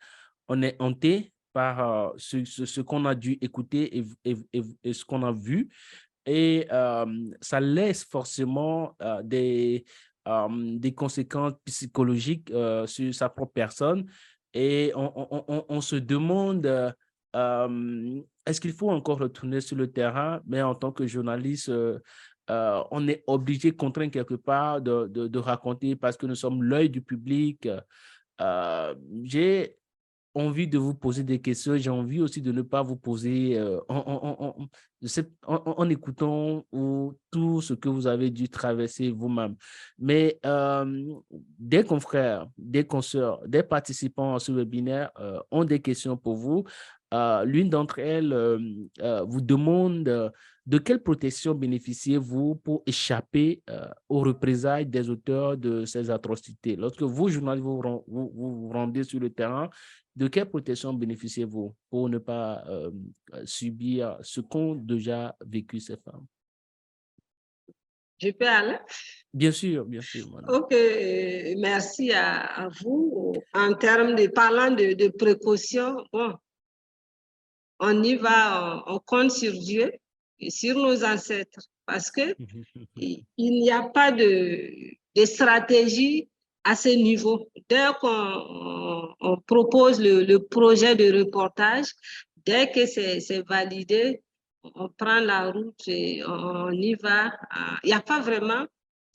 On est hanté par ce qu'on a dû écouter et ce qu'on a vu. Et ça laisse forcément des conséquences psychologiques sur sa propre personne. Et on se demande, est-ce qu'il faut encore retourner sur le terrain? Mais en tant que journaliste, on est obligé, contraint quelque part, de raconter parce que nous sommes l'œil du public. J'ai envie de vous poser des questions, j'ai envie aussi de ne pas vous poser en écoutant tout ce que vous avez dû traverser vous-même. Mais des confrères, des consoeurs, des participants à ce webinaire ont des questions pour vous. L'une d'entre elles vous demande de quelle protection bénéficiez-vous pour échapper aux représailles des auteurs de ces atrocités? Lorsque vous, journalistes, vous rendez sur le terrain, de quelle protection bénéficiez-vous pour ne pas subir ce qu'ont déjà vécu ces femmes? Je peux aller? Bien sûr, madame. Ok, merci à vous. En termes de parlant de précaution, bon, on y va, on compte sur Dieu et sur nos ancêtres parce que il n'y a pas de stratégie à ce niveau. Dès qu'on propose le projet de reportage, dès que c'est validé, on prend la route et on y va. Il n'y a pas vraiment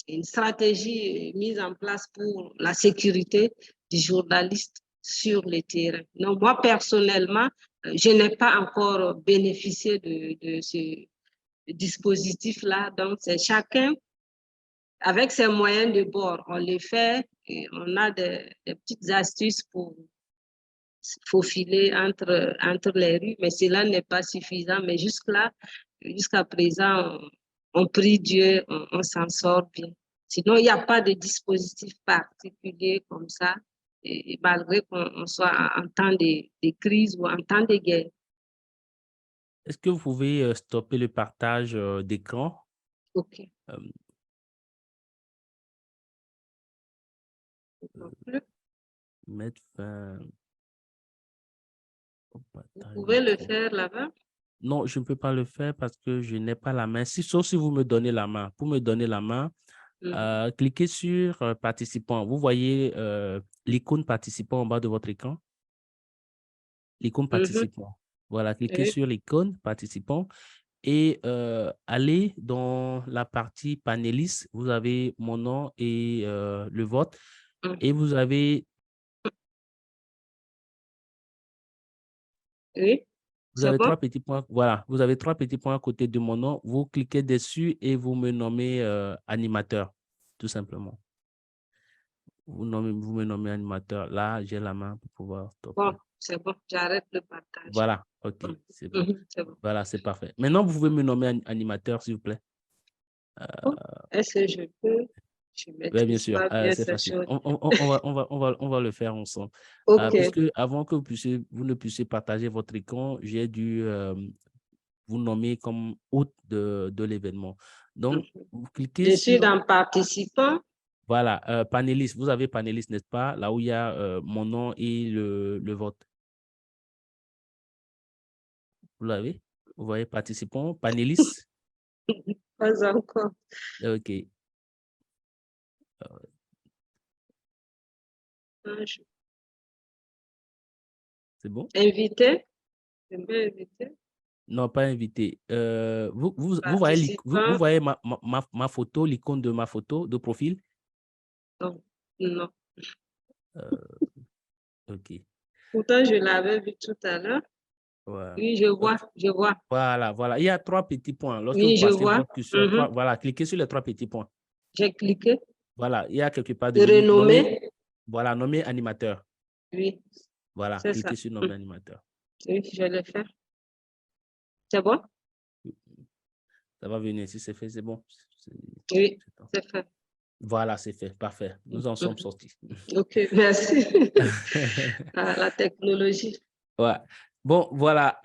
une stratégie mise en place pour la sécurité du journaliste sur le terrain. Donc, moi, personnellement, je n'ai pas encore bénéficié de ce dispositif-là. Donc, c'est chacun avec ses moyens de bord. On les fait et on a des petites astuces pour faufiler entre les rues, mais cela n'est pas suffisant. Mais jusqu'à présent, on prie Dieu, on s'en sort bien. Sinon, il n'y a pas de dispositif particulier comme ça, et malgré qu'on soit en temps de crise ou en temps de guerre. Est-ce que vous pouvez stopper le partage d'écran? OK. Mettre fin au Vous partage pouvez le d'écran. faire là-bas? Non, je ne peux pas le faire parce que je n'ai pas la main. Sauf si vous me donnez la main. Pour me donner la main, cliquez sur participant. Vous voyez l'icône participant en bas de votre écran? L'icône participant. Voilà, cliquez sur l'icône participant et allez dans la partie panélistes. Vous avez mon nom et le vôtre. Et vous avez, Oui, vous c'est avez bon? 3 petits points. Voilà, vous avez 3 petits points à côté de mon nom. Vous cliquez dessus et vous me nommez animateur, tout simplement. Vous me nommez animateur. Là, j'ai la main pour pouvoir Bon, stopper. c'est bon, j'arrête le partage. Voilà, OK, c'est bon. C'est bon. Voilà, c'est parfait. Maintenant, vous pouvez me nommer animateur, s'il vous plaît. Bon, est-ce que je peux? Je ne Oui, bien maîtrise sûr, pas bien c'est ces facile. choses. On va le faire ensemble. OK. Puisque avant que vous ne puissiez partager votre écran, j'ai dû vous nommer comme hôte de l'événement. Donc, vous cliquez Je suis sur, dans participant. voilà, panéliste. Vous avez panéliste, n'est-ce pas? Là où il y a mon nom et le vote. Vous l'avez? Vous voyez, participants, panélistes. Pas encore. OK. C'est bon? Invité. Je peux inviter. Non, pas invité. Vous Participant. voyez ma photo, l'icône de ma photo de profil? Non. Non. Euh, OK. Pourtant, je l'avais vu tout à l'heure. Ouais. Oui, je vois. Je vois. Voilà. Il y a 3 petits points. Lorsque vous Oui, je passez vois. votre curseur, voilà, cliquez sur les 3 petits points. J'ai cliqué. Voilà, il y a quelque part de Renommer. voilà, nommé animateur. Oui, Voilà, c'est ça. cliquez sur nommer animateur. Oui, je l'ai fait. C'est bon? Ça va venir. Si c'est fait, c'est bon. Oui, Bon. c'est fait. Voilà, c'est fait. Parfait. Nous en sommes sortis. OK, merci. La technologie. Ouais. Bon, voilà.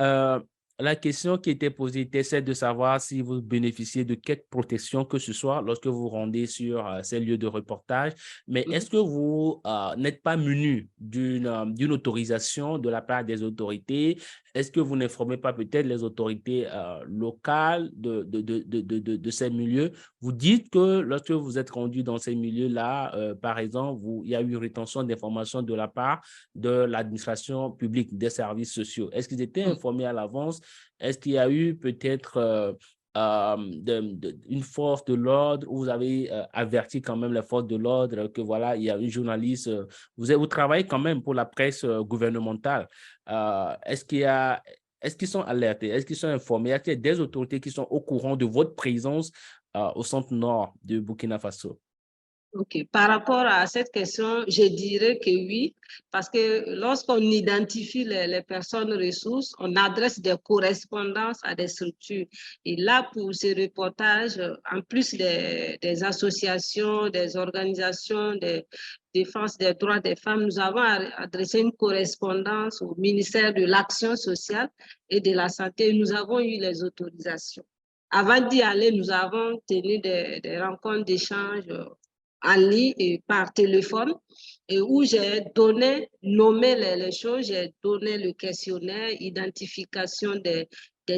La question qui était posée était celle de savoir si vous bénéficiez de quelque protection que ce soit lorsque vous rendez sur ces lieux de reportage. Mais est-ce que vous n'êtes pas munu d'une autorisation de la part des autorités? Est-ce que vous n'informez pas peut-être les autorités locales de ces milieux? Vous dites que lorsque vous êtes rendu dans ces milieux-là, par exemple, il y a eu rétention d'informations de la part de l'administration publique, des services sociaux. Est-ce qu'ils étaient informés à l'avance? Est-ce qu'il y a eu peut-être une force de l'ordre où vous avez averti quand même les forces de l'ordre que voilà, il y a une journaliste, vous travaillez quand même pour la presse gouvernementale. Est-ce qu'ils sont alertés? Est-ce qu'ils sont informés? Est-ce qu'il y a des autorités qui sont au courant de votre présence au centre nord de Burkina Faso? OK. Par rapport à cette question, je dirais que oui, parce que lorsqu'on identifie les personnes ressources, on adresse des correspondances à des structures. Et là, pour ce reportage, en plus des associations, des organisations de défense des droits des femmes, nous avons adressé une correspondance au ministère de l'Action sociale et de la Santé. Nous avons eu les autorisations. Avant d'y aller, nous avons tenu des rencontres d'échange en ligne et par téléphone, et où j'ai nommé les choses, j'ai donné le questionnaire, identification des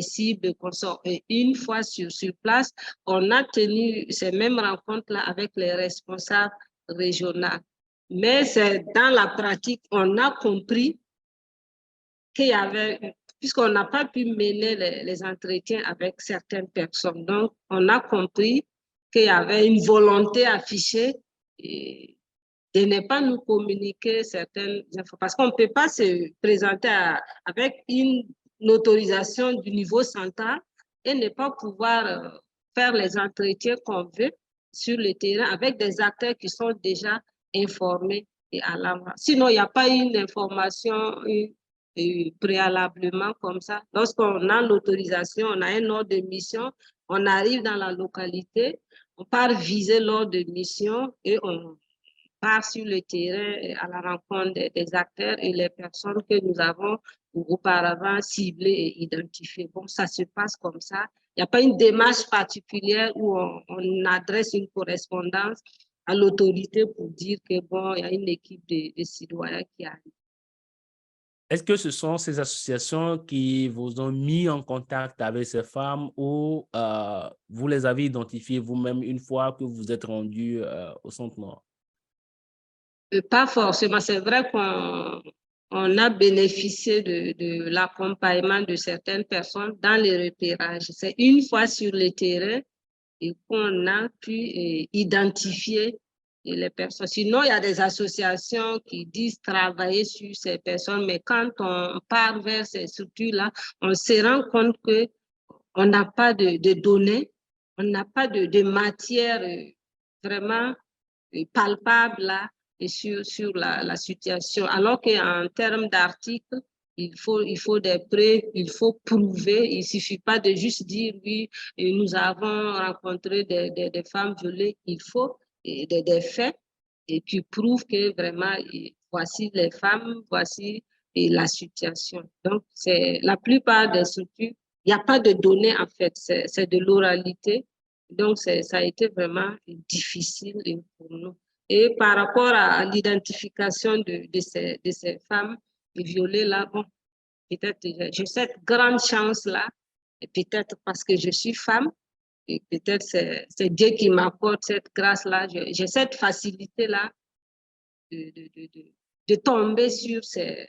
cibles qu'on sort. Et une fois sur place, on a tenu ces mêmes rencontres-là avec les responsables régionaux. Mais c'est dans la pratique, on a compris qu'il y avait, puisqu'on n'a pas pu mener les entretiens avec certaines personnes, donc on a compris qu'il y avait une volonté affichée de ne pas nous communiquer certaines infos, parce qu'on ne peut pas se présenter avec une autorisation du niveau central et ne pas pouvoir faire les entretiens qu'on veut sur le terrain avec des acteurs qui sont déjà informés et à l'avance. Sinon, il n'y a pas une information préalablement comme ça. Lorsqu'on a l'autorisation, on a un ordre de mission, on arrive dans la localité, on part viser l'ordre de mission et on part sur le terrain à la rencontre des acteurs et les personnes que nous avons auparavant ciblées et identifiées. Bon, ça se passe comme ça. Il n'y a pas une démarche particulière où on adresse une correspondance à l'autorité pour dire que bon, il y a une équipe de citoyens qui arrive. Est-ce que ce sont ces associations qui vous ont mis en contact avec ces femmes ou vous les avez identifiées vous-même une fois que vous êtes rendu au Centre Nord? Pas forcément. C'est vrai qu'on on a bénéficié de l'accompagnement de certaines personnes dans les repérages. C'est une fois sur le terrain et qu'on a pu identifier les personnes. Sinon, il y a des associations qui disent travailler sur ces personnes, mais quand on part vers ces structures-là, on se rend compte qu'on n'a pas de données, on n'a pas de matière vraiment palpable là, et sur la situation. Alors qu'en termes d'articles, il faut des preuves, il faut prouver. Il ne suffit pas de juste dire oui, nous avons rencontré des femmes violées. Il faut des faits et qui prouvent que vraiment, voici les femmes, voici la situation. Donc, c'est la plupart des structures, il n'y a pas de données en fait, c'est de l'oralité. Donc, ça a été vraiment difficile pour nous. Et par rapport à l'identification de ces femmes violées-là, bon, peut-être j'ai cette grande chance-là, et peut-être parce que je suis femme, et peut-être c'est Dieu qui m'apporte cette grâce-là, j'ai cette facilité-là de tomber sur ces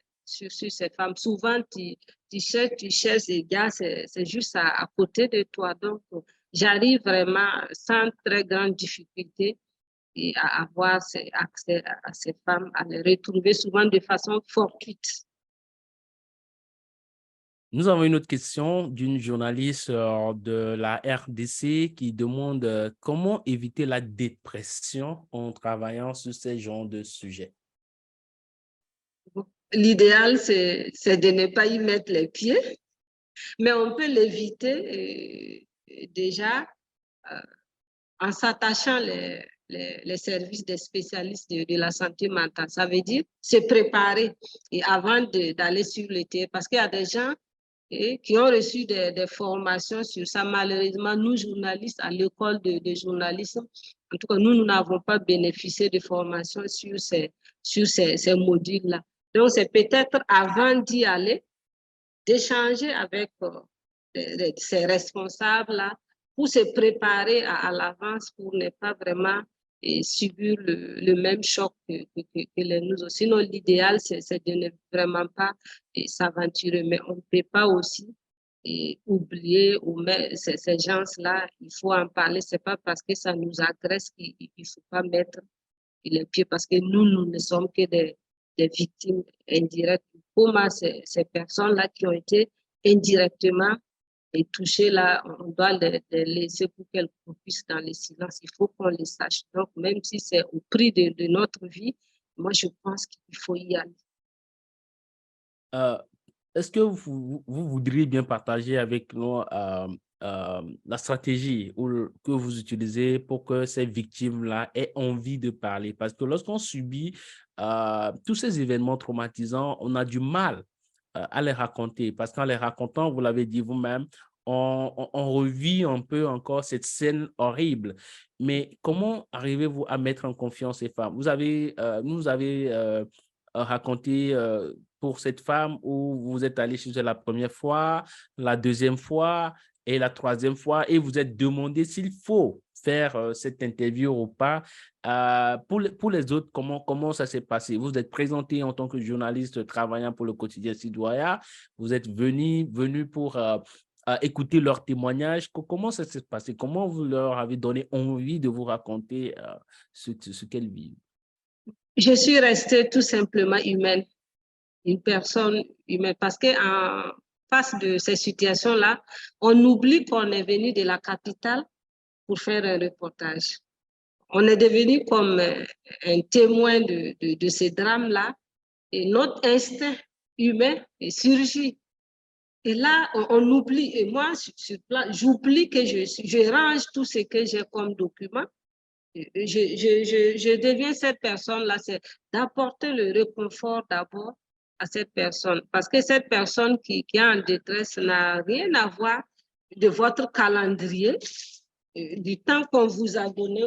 femmes. Souvent, tu cherches des gars, c'est juste à côté de toi. Donc, j'arrive vraiment sans très grande difficulté et à avoir accès à ces femmes, à les retrouver souvent de façon fortuite. Nous avons une autre question d'une journaliste de la RDC qui demande comment éviter la dépression en travaillant sur ces genres de sujets. L'idéal, c'est de ne pas y mettre les pieds, mais on peut l'éviter déjà en s'attachant les services des spécialistes de la santé mentale. Ça veut dire se préparer et avant d'aller sur le terrain, parce qu'il y a des gens qui ont reçu des formations sur ça. Malheureusement, nous, journalistes, à l'école de journalisme, en tout cas, nous n'avons pas bénéficié de formation sur ces modules-là. Donc, c'est peut-être avant d'y aller, d'échanger avec ces responsables-là pour se préparer à l'avance pour ne pas vraiment subir le même choc que les nous. Sinon, l'idéal, c'est de ne vraiment pas s'aventurer, mais on ne peut pas aussi oublier ou ces gens-là, il faut en parler. Ce n'est pas parce que ça nous agresse qu'il ne faut pas mettre les pieds, parce que nous ne sommes que des victimes indirectes. Pour moi, ces personnes-là qui ont été indirectement touchées, là, on doit les laisser pour qu'elles puissent dans le silence. Il faut qu'on les sache. Donc, même si c'est au prix de notre vie, moi, je pense qu'il faut y aller. Est-ce que vous voudriez bien partager avec nous la stratégie que vous utilisez pour que ces victimes-là aient envie de parler? Parce que lorsqu'on subit tous ces événements traumatisants, on a du mal à les raconter. Parce qu'en les racontant, vous l'avez dit vous-même, on revit un peu encore cette scène horrible. Mais comment arrivez-vous à mettre en confiance ces femmes? Vous avez raconté pour cette femme où vous êtes allé chez elle la première fois, la deuxième fois et la troisième fois, et vous êtes demandé s'il faut faire cette interview ou pas. Pour les autres, comment ça s'est passé? Vous êtes présenté en tant que journaliste travaillant pour le quotidien Citoyen, vous êtes venu pour écouter leurs témoignages. Comment ça s'est passé? Comment vous leur avez donné envie de vous raconter ce qu'elles vivent? Je suis restée tout simplement humaine, une personne humaine, parce qu'en face de ces situations-là, on oublie qu'on est venu de la capitale pour faire un reportage. On est devenu comme un témoin de ces drames-là, et notre instinct humain est surgi. Et là, on oublie, et moi, sur place, j'oublie que je range tout ce que j'ai comme document. Je deviens cette personne-là, c'est d'apporter le réconfort d'abord à cette personne. Parce que cette personne qui est en détresse n'a rien à voir de votre calendrier, du temps qu'on vous a donné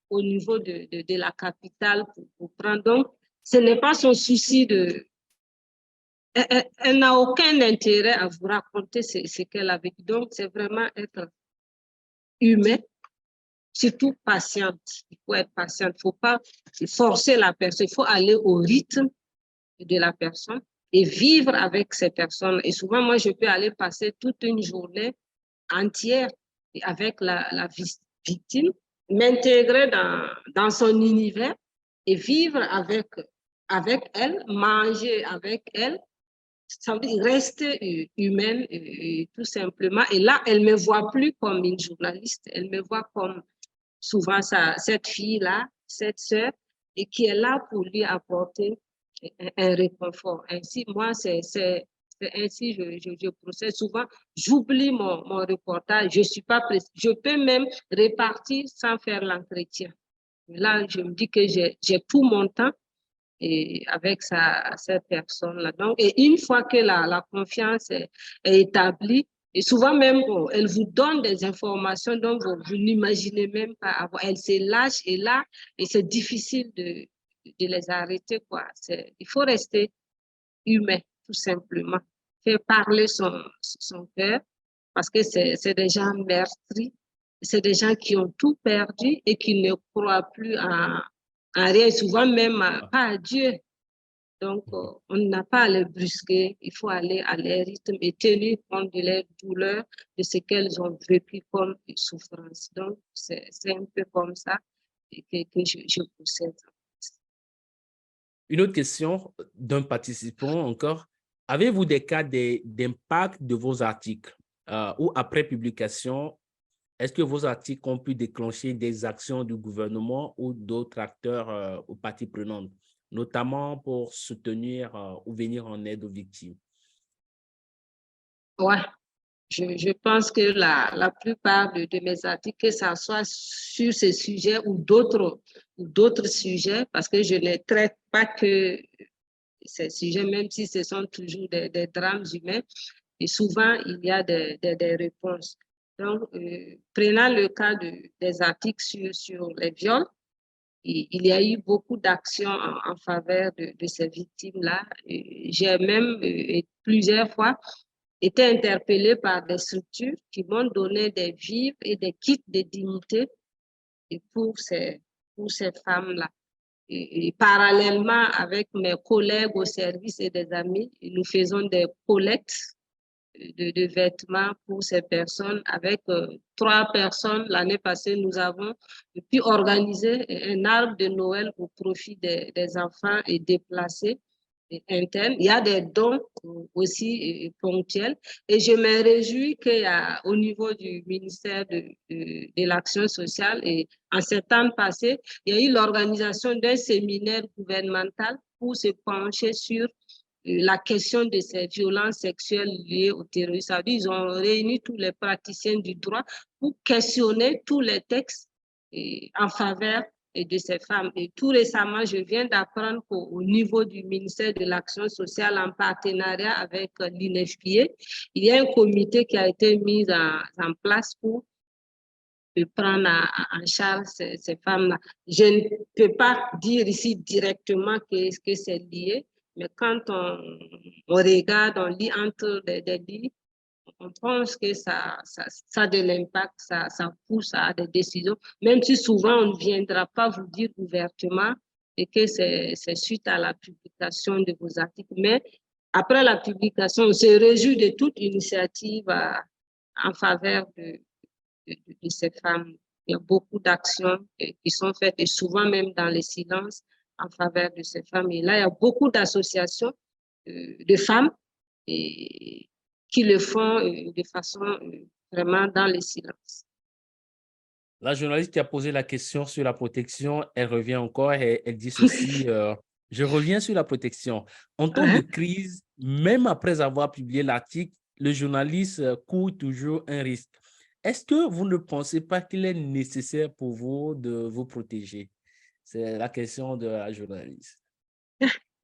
au niveau de la capitale pour prendre. Donc, ce n'est pas son souci de... Elle n'a aucun intérêt à vous raconter ce qu'elle a vécu. Donc, c'est vraiment être humain, surtout patiente. Il faut être patiente. Il ne faut pas forcer la personne. Il faut aller au rythme de la personne. et vivre avec ces personnes. Et souvent, moi, je peux aller passer toute une journée entière avec la victime, m'intégrer dans son univers et vivre avec elle, manger avec elle, ça veut dire rester humaine tout simplement. Et là, elle ne me voit plus comme une journaliste, elle me voit comme souvent cette fille-là, cette sœur, et qui est là pour lui apporter un réconfort. Ainsi, moi, c'est ainsi je procède. Souvent, j'oublie mon reportage, je suis pas pressée. Je peux même répartir sans faire l'entretien. Là, je me dis que j'ai tout mon temps et avec cette personne-là. Donc, et une fois que la confiance est établie, et souvent même, bon, elle vous donne des informations dont vous n'imaginez même pas avoir. Elle se lâche et là, et c'est difficile de les arrêter, quoi. Il faut rester humain, tout simplement. Faire parler son cœur, parce que c'est des gens meurtris, c'est des gens qui ont tout perdu et qui ne croient plus en rien, souvent même pas à Dieu. Donc, on n'a pas à les brusquer, il faut aller à leur rythme et tenir compte de leur douleur, de ce qu'elles ont vécu comme souffrance. Donc, c'est un peu comme ça que je procède. Une autre question d'un participant encore. Avez-vous des cas d'impact de vos articles ou après publication, est-ce que vos articles ont pu déclencher des actions du gouvernement ou d'autres acteurs ou parties prenantes, notamment pour soutenir ou venir en aide aux victimes? Ouais, je pense que la plupart de mes articles, que ce soit sur ces sujets ou d'autres sujets, parce que je ne traite pas que ces sujets, même si ce sont toujours des drames humains, et souvent il y a des réponses. Donc, prenant le cas des articles sur les viols, il y a eu beaucoup d'actions en faveur de ces victimes-là. J'ai même plusieurs fois été interpellée par des structures qui m'ont donné des vivres et des kits de dignité pour ces femmes-là. Et parallèlement avec mes collègues au service et des amis, nous faisons des collectes de vêtements pour ces personnes. Avec 3 personnes, l'année passée, nous avons pu organiser un arbre de Noël au profit des enfants et déplacés internes. Il y a des dons aussi ponctuels. Et je me réjouis qu'au niveau du ministère de l'Action sociale, et en septembre passé, il y a eu l'organisation d'un séminaire gouvernemental pour se pencher sur la question de ces violences sexuelles liées au terrorisme. Ils ont réuni tous les praticiens du droit pour questionner tous les textes en faveur de ces femmes. Et tout récemment, je viens d'apprendre qu'au niveau du ministère de l'Action sociale, en partenariat avec l'INFPA, il y a un comité qui a été mis en place pour prendre en charge ces femmes-là. Je ne peux pas dire ici directement que c'est lié, mais quand on regarde, on lit entre des livres, on pense que ça a de l'impact, ça pousse à des décisions, même si souvent on ne viendra pas vous dire ouvertement et que c'est suite à la publication de vos articles. Mais après la publication, on se réjouit de toute initiative en faveur de ces femmes. Il y a beaucoup d'actions qui sont faites et souvent même dans le silence en faveur de ces femmes. Et là, il y a beaucoup d'associations de femmes et, qui le font de façon vraiment dans le silence. La journaliste qui a posé la question sur la protection, elle revient encore et elle dit ceci. Je reviens sur la protection. En temps de crise, même après avoir publié l'article, le journaliste court toujours un risque. Est-ce que vous ne pensez pas qu'il est nécessaire pour vous de vous protéger? C'est la question de la journaliste.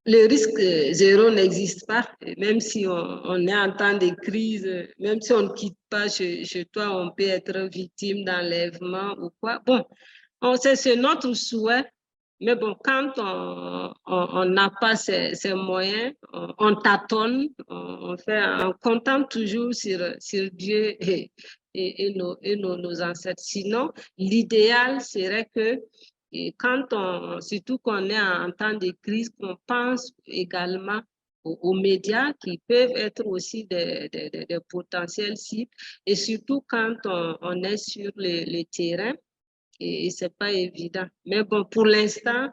Le risque zéro n'existe pas, même si on est en temps de crise, même si on ne quitte pas chez toi, on peut être victime d'enlèvement ou quoi. Bon, c'est notre souhait, mais bon, quand on n'a pas ces moyens, on tâtonne, on compte toujours sur Dieu et nos ancêtres. Sinon, l'idéal serait que et surtout qu'on est en temps de crise, qu'on pense également aux médias qui peuvent être aussi des potentiels cibles, et surtout quand on est sur les terrains, et ce n'est pas évident. Mais bon, pour l'instant,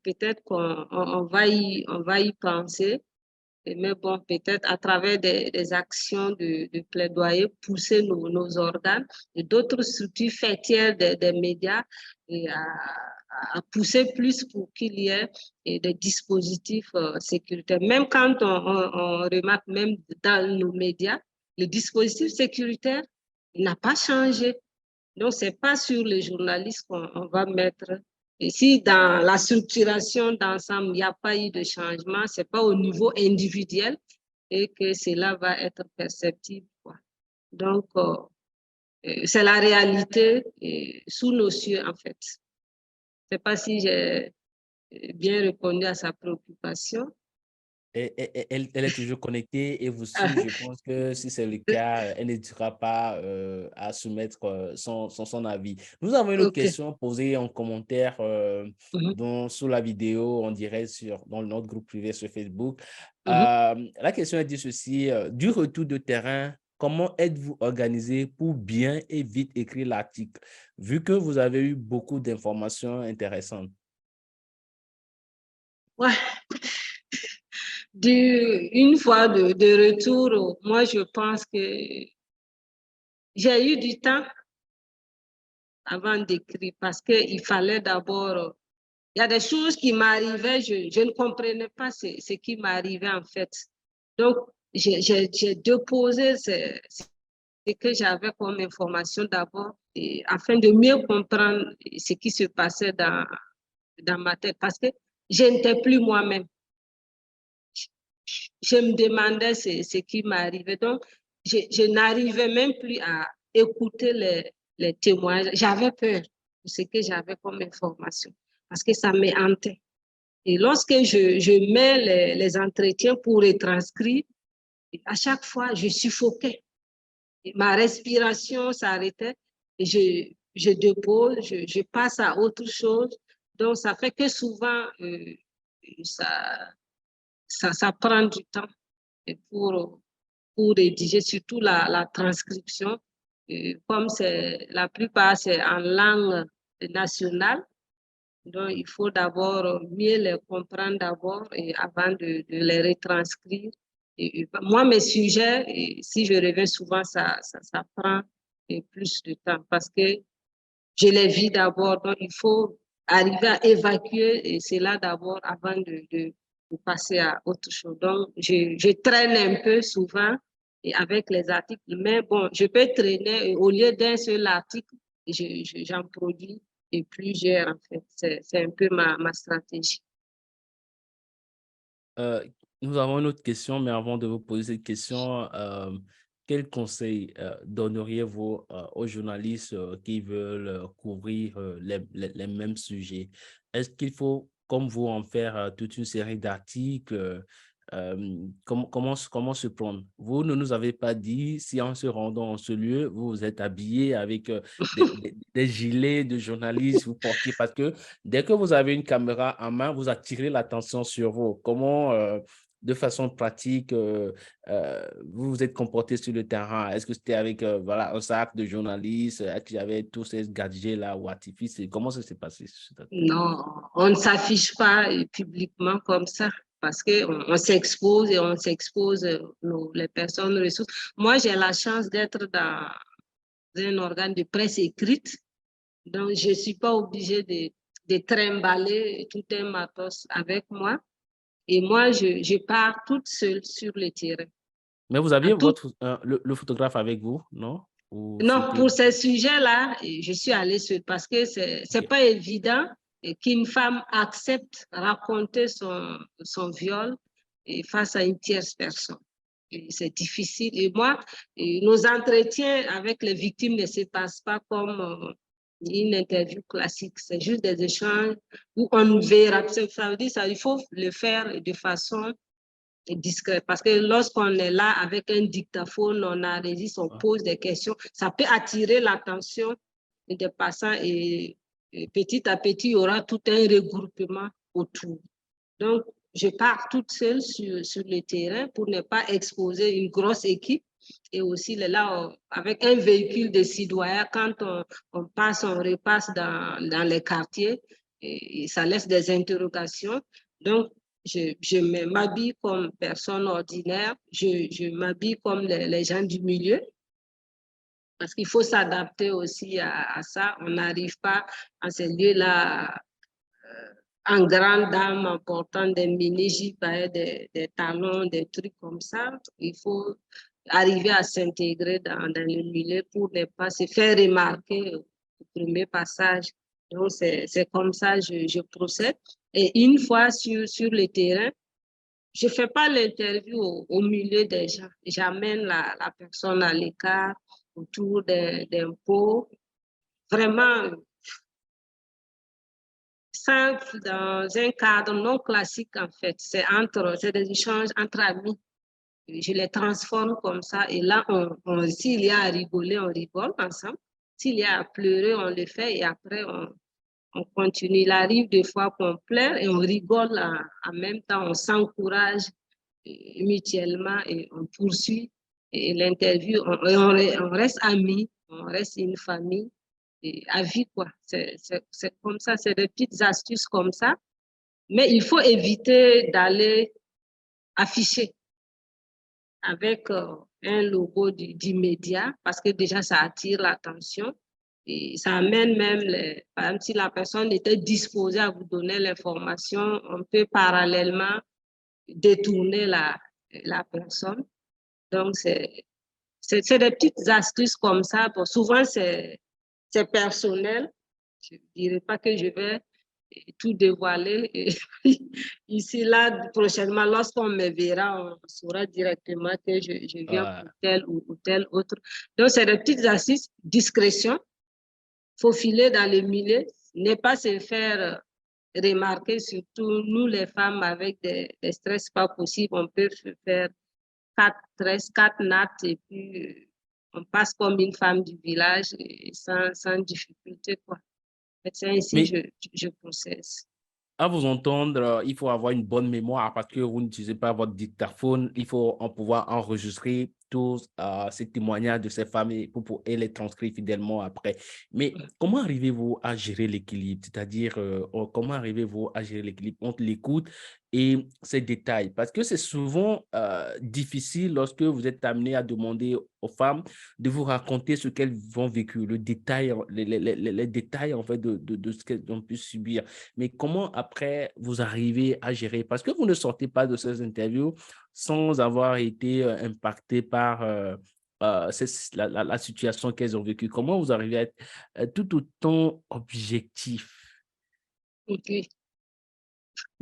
peut-être qu'on va y penser. Mais bon, peut-être à travers des actions de plaidoyer, pousser nos organes et d'autres structures fêtières des médias et à pousser plus pour qu'il y ait des dispositifs sécuritaires. Même quand on remarque, même dans nos médias, le dispositif sécuritaire n'a pas changé. Donc, ce n'est pas sur les journalistes qu'on va mettre. Et si dans la structuration d'ensemble, il n'y a pas eu de changement, ce n'est pas au niveau individuel et que cela va être perceptible, quoi. Donc, c'est la réalité sous nos cieux, en fait. Je ne sais pas si j'ai bien répondu à sa préoccupation. Elle est toujours connectée et vous suit. Je pense que si c'est le cas, elle n'hésitera pas à soumettre son avis. Nous avons une autre OK. question posée en commentaire sous la vidéo, on dirait dans notre groupe privé sur Facebook. La question est dit ceci, du retour de terrain, comment êtes-vous organisé pour bien et vite écrire l'article, vu que vous avez eu beaucoup d'informations intéressantes? Ouais. Une fois de retour, moi, je pense que j'ai eu du temps avant d'écrire parce qu'il fallait d'abord, il y a des choses qui m'arrivaient, je ne comprenais pas ce qui m'arrivait en fait. Donc, j'ai déposé ce que j'avais comme information d'abord afin de mieux comprendre ce qui se passait dans ma tête parce que je n'étais plus moi-même. Je me demandais ce qui m'arrivait. Donc, je n'arrivais même plus à écouter les témoignages. J'avais peur de ce que j'avais comme information parce que ça me hantait. Et lorsque je mets les entretiens pour retranscrire, à chaque fois, je suffoquais. Et ma respiration s'arrêtait et je dépose, je passe à autre chose. Donc, ça fait que souvent, ça prend du temps pour rédiger, surtout la transcription. Comme la plupart, c'est en langue nationale, donc il faut d'abord mieux les comprendre d'abord et avant de les retranscrire. Moi, mes sujets, si je reviens souvent, ça prend plus de temps parce que je les vis d'abord. Donc, il faut arriver à évacuer cela d'abord avant de passer à autre chose. Donc, je traîne un peu souvent et avec les articles, mais bon, je peux traîner au lieu d'un seul article, j'en produis et plusieurs en fait. C'est un peu ma stratégie. Nous avons une autre question, mais avant de vous poser cette question, quel conseil donneriez-vous aux journalistes qui veulent couvrir les mêmes sujets? Est-ce qu'il faut, comme vous, en faire toute une série d'articles? Comment se prendre? Vous ne nous avez pas dit si en se rendant en ce lieu, vous vous êtes habillé avec des gilets de journalistes, vous portiez, parce que dès que vous avez une caméra en main, vous attirez l'attention sur vous. Comment, de façon pratique, vous vous êtes comporté sur le terrain? Est-ce que c'était avec voilà, un sac de journalistes? Est-ce qu'il y avait tous ces gadgets-là ou artifices? Comment ça s'est passé? Non, on ne s'affiche pas publiquement comme ça parce qu'on s'expose et on s'expose les personnes ressources. Moi, j'ai la chance d'être dans un organe de presse écrite, donc je ne suis pas obligée de trimballer tout un matos avec moi. Et moi, je pars toute seule sur le terrain. Mais vous À aviez tout... le photographe avec vous, non? Ou Non, c'était... pour ces sujets-là, je suis allée seule parce que ce n'est Ok. pas évident qu'une femme accepte raconter son viol face à une tierce personne. C'est difficile. Et moi, nos entretiens avec les victimes ne se passent pas comme une interview classique. C'est juste des échanges où on verra. Ça veut dire ça, il faut le faire de façon discrète. Parce que lorsqu'on est là avec un dictaphone, on enregistre, on pose des questions, ça peut attirer l'attention des passants et petit à petit, il y aura tout un regroupement autour. Donc, je pars toute seule sur le terrain pour ne pas exposer une grosse équipe. Et aussi, là, avec un véhicule de citoyens, quand on passe, on repasse dans les quartiers, et ça laisse des interrogations. Donc, je m'habille comme personne ordinaire, je m'habille comme les gens du milieu, parce qu'il faut s'adapter aussi à ça. On n'arrive pas à ces lieux-là en grande dame, en portant des mini-jupes, des talons, des trucs comme ça. Il faut arriver à s'intégrer dans le milieu pour ne pas se faire remarquer au premier passage. Donc, c'est comme ça que je procède. Et une fois sur le terrain, je ne fais pas l'interview au milieu des gens. J'amène la personne à l'écart, autour d'un pot. Vraiment, simple, dans un cadre non classique, en fait. C'est des échanges entre amis. Je les transforme comme ça. Et là, s'il y a à rigoler, on rigole ensemble. S'il y a à pleurer, on le fait. Et après, on continue. Il arrive des fois qu'on pleure et on rigole en même temps. On s'encourage mutuellement et on poursuit. Et l'interview, on reste amis, on reste une famille à vie, quoi. C'est comme ça, c'est des petites astuces comme ça. Mais il faut éviter d'aller afficher avec un logo du média parce que déjà, ça attire l'attention et ça amène même, par exemple, si la personne était disposée à vous donner l'information, on peut parallèlement détourner la personne. Donc, c'est des petites astuces comme ça. Bon, souvent, c'est personnel. Je ne dirais pas que je vais tout dévoiler. Et ici, là, prochainement, lorsqu'on me verra, on saura directement que je viens pour tel ou tel autre. Donc, c'est des petites astuces, discrétion, faufiler dans le milieu, ne pas se faire remarquer, surtout nous les femmes avec des stress pas possibles, on peut faire 4 nattes et puis on passe comme une femme du village sans difficulté, quoi. C'est ainsi que je processe. À vous entendre, il faut avoir une bonne mémoire parce que vous n'utilisez pas votre dictaphone. Il faut en pouvoir enregistrer tous ces témoignages de ces femmes et les transcrire fidèlement après. Mais comment arrivez-vous à gérer l'équilibre? C'est-à-dire, comment arrivez-vous à gérer l'équilibre entre l'écoute et ces détails? Parce que c'est souvent difficile lorsque vous êtes amené à demander aux femmes de vous raconter ce qu'elles vont vécu, le détail, les détails en fait de ce qu'elles ont pu subir. Mais comment après vous arrivez à gérer? Parce que vous ne sortez pas de ces interviews sans avoir été impacté par la situation qu'elles ont vécue. Comment vous arrivez à être tout autant objectif? Okay.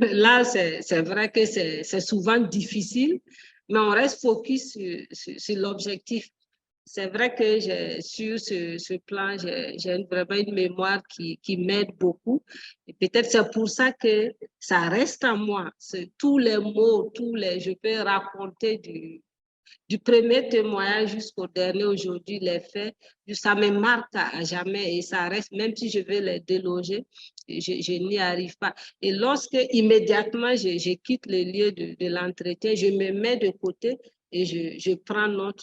Là, c'est vrai que c'est souvent difficile, mais on reste focus sur l'objectif. C'est vrai que sur ce plan, j'ai vraiment une mémoire qui m'aide beaucoup. Et peut-être c'est pour ça que ça reste en moi. Tous les mots, je peux raconter du premier témoignage jusqu'au dernier aujourd'hui, les faits, ça me marque à jamais et ça reste, même si je vais les déloger, je n'y arrive pas. Et lorsque immédiatement je quitte le lieu de l'entretien, je me mets de côté et je prends note,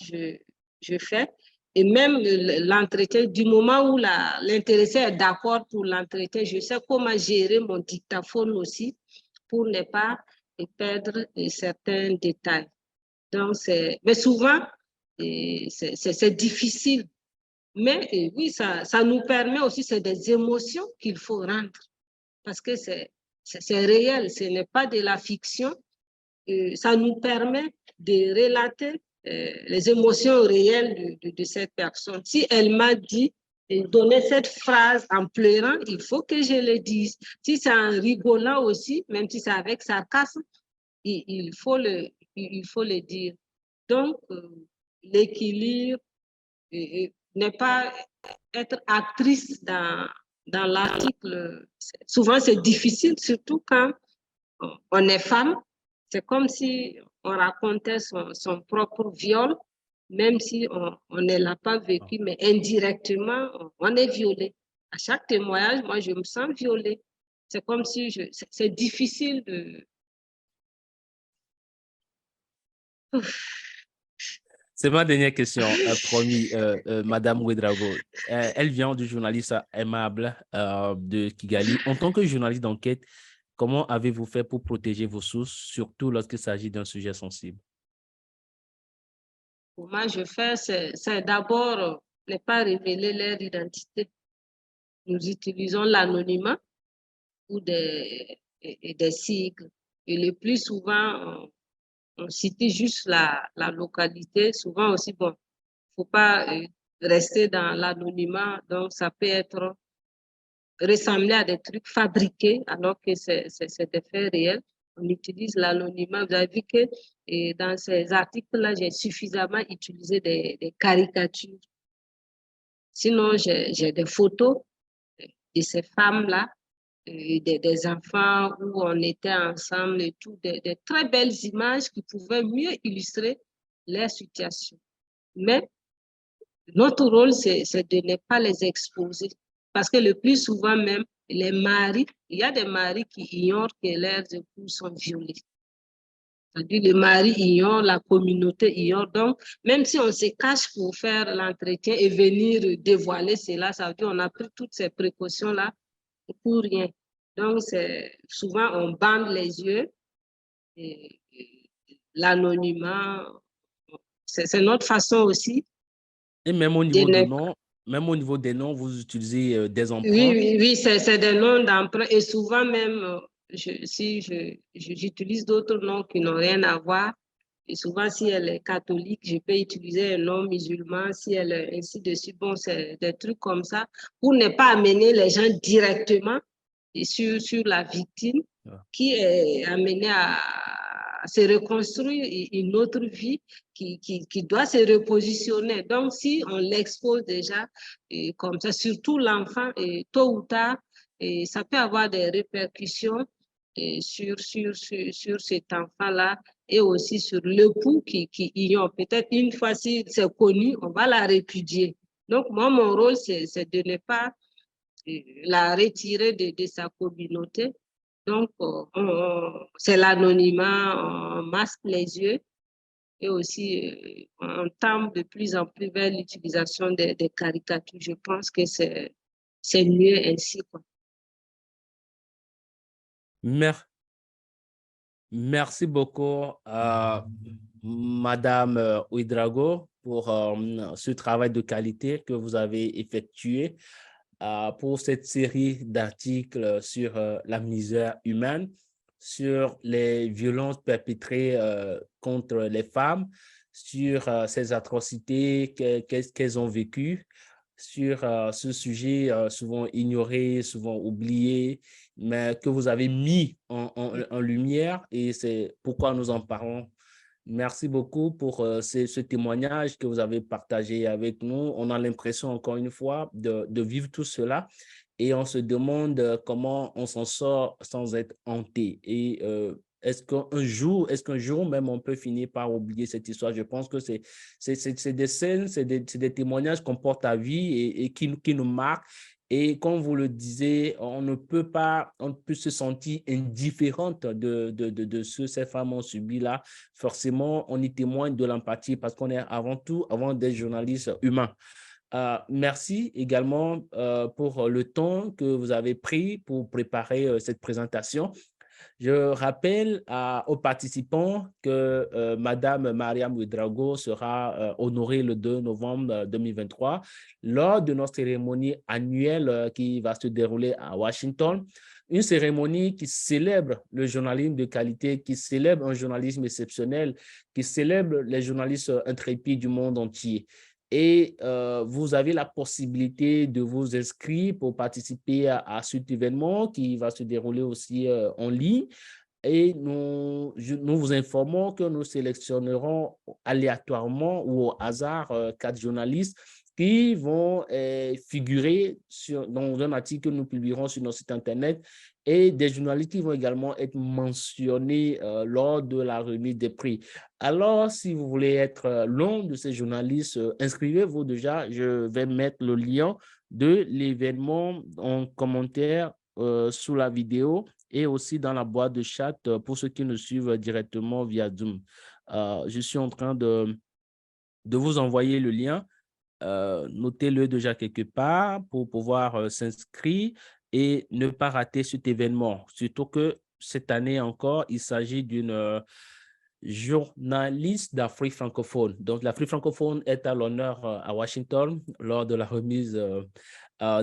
je fais. Et même l'entretien, du moment où l'intéressé est d'accord pour l'entretien, je sais comment gérer mon dictaphone aussi pour ne pas perdre certains détails. Donc, mais souvent, c'est difficile. Mais oui, ça nous permet aussi, c'est des émotions qu'il faut rendre. Parce que c'est réel, ce n'est pas de la fiction. Ça nous permet de relater les émotions réelles de cette personne. Si elle m'a dit, donné cette phrase en pleurant, il faut que je le dise. Si c'est en rigolant aussi, même si c'est avec sarcasme, il faut le dire. Donc, l'équilibre n'est pas être actrice dans l'article. Souvent, c'est difficile, surtout quand on est femme. C'est comme si on racontait son propre viol, même si on ne l'a pas vécu, mais indirectement, on est violé. À chaque témoignage, moi, je me sens violée. C'est comme si c'est difficile C'est ma dernière question, promis, Madame Ouedraogo. Elle vient du journaliste aimable de Kigali. En tant que journaliste d'enquête, comment avez-vous fait pour protéger vos sources, surtout lorsqu'il s'agit d'un sujet sensible? Comment je fais, c'est d'abord ne pas révéler leur identité. Nous utilisons l'anonymat ou des sigles. Et le plus souvent, on cite juste la localité. Souvent aussi, bon, faut pas rester dans l'anonymat. Donc, ça peut être ressembler à des trucs fabriqués alors que c'est des faits réels. On utilise l'anonymat. Vous avez vu que dans ces articles-là, j'ai suffisamment utilisé des caricatures. Sinon, j'ai des photos de ces femmes-là, des enfants où on était ensemble et tout, des très belles images qui pouvaient mieux illustrer leur situation. Mais notre rôle, c'est de ne pas les exposer. Parce que le plus souvent même, les maris, il y a des maris qui ignorent que leurs époux sont violés. C'est-à-dire le mari ignore, la communauté ignore. Donc, même si on se cache pour faire l'entretien et venir dévoiler cela, ça veut dire qu'on a pris toutes ces précautions-là pour rien. Donc, souvent, on bande les yeux. L'anonymat, c'est notre façon aussi Et même au de niveau de ne nom, même au niveau des noms, vous utilisez des Oui, emprunts. oui, oui, c'est des noms d'emprunt et souvent même, si j'utilise d'autres noms qui n'ont rien à voir, et souvent si elle est catholique, je peux utiliser un nom musulman, si elle est ainsi de suite. Bon, c'est des trucs comme ça pour ne pas amener les gens directement sur la victime Ah. qui est amenée à se reconstruire une autre vie qui doit se repositionner. Donc, si on l'expose déjà, et comme ça, surtout l'enfant, tôt ou tard, ça peut avoir des répercussions sur cet enfant-là et aussi sur l'époux qui ignore. Peut-être une fois si c'est connu, on va la répudier. Donc, moi, mon rôle, c'est de ne pas la retirer de sa communauté. Donc, c'est l'anonymat, on masque les yeux et aussi on tend de plus en plus vers l'utilisation des caricatures. Je pense que c'est mieux ainsi, quoi. Merci beaucoup, Madame Ouedraogo, pour ce travail de qualité que vous avez effectué pour cette série d'articles sur la misère humaine, sur les violences perpétrées contre les femmes, sur ces atrocités qu'elles ont vécues, sur ce sujet souvent ignoré, souvent oublié, mais que vous avez mis en lumière et c'est pourquoi nous en parlons. Merci beaucoup pour ce témoignage que vous avez partagé avec nous. On a l'impression, encore une fois, de vivre tout cela et on se demande comment on s'en sort sans être hanté. Et est-ce qu'un jour même on peut finir par oublier cette histoire? Je pense que c'est des scènes, c'est des témoignages qu'on porte à vie et qui nous marquent. Et comme vous le disiez, on peut se sentir indifférente de ce que ces femmes ont subi là. Forcément, on y témoigne de l'empathie parce qu'on est avant des journalistes humains. Merci également pour le temps que vous avez pris pour préparer cette présentation. Je rappelle aux participants que Madame Mariam Ouedraogo sera honorée le 2 novembre 2023 lors de notre cérémonie annuelle qui va se dérouler à Washington. Une cérémonie qui célèbre le journalisme de qualité, qui célèbre un journalisme exceptionnel, qui célèbre les journalistes intrépides du monde entier. Et vous avez la possibilité de vous inscrire pour participer à cet événement qui va se dérouler aussi en ligne. Et nous vous informons que nous sélectionnerons aléatoirement ou au hasard 4 journalistes qui vont figurer dans un article que nous publierons sur notre site Internet et des journalistes qui vont également être mentionnés lors de la remise des prix. Alors, si vous voulez être l'un de ces journalistes, inscrivez-vous déjà. Je vais mettre le lien de l'événement en commentaire sous la vidéo et aussi dans la boîte de chat pour ceux qui nous suivent directement via Zoom. Je suis en train de vous envoyer le lien. Notez-le déjà quelque part pour pouvoir s'inscrire et ne pas rater cet événement. Surtout que cette année encore, il s'agit d'une journaliste d'Afrique francophone. Donc, l'Afrique francophone est à l'honneur à Washington lors de la remise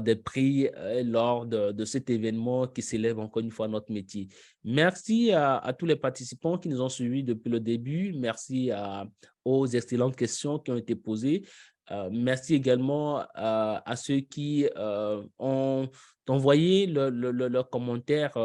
des prix lors de cet événement qui célèbre encore une fois notre métier. Merci à tous les participants qui nous ont suivis depuis le début. Merci aux excellentes questions qui ont été posées. Merci également à ceux qui ont envoyé leurs commentaires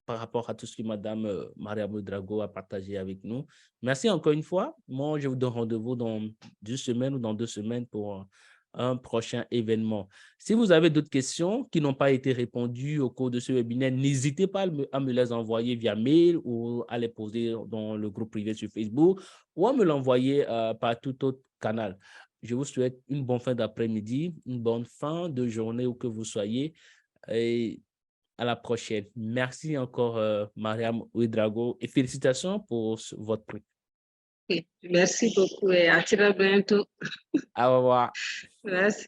par rapport à tout ce que Mme Mariam Ouedraogo a partagé avec nous. Merci encore une fois. Moi, je vous donne rendez-vous dans 2 semaines ou dans 2 semaines pour un prochain événement. Si vous avez d'autres questions qui n'ont pas été répondues au cours de ce webinaire, n'hésitez pas à me les envoyer via mail ou à les poser dans le groupe privé sur Facebook ou à me l'envoyer par tout autre canal. Je vous souhaite une bonne fin d'après-midi, une bonne fin de journée où que vous soyez et à la prochaine. Merci encore, Mariam Ouedraogo, et félicitations pour votre prix. Merci beaucoup et à très bientôt. Au revoir. Merci.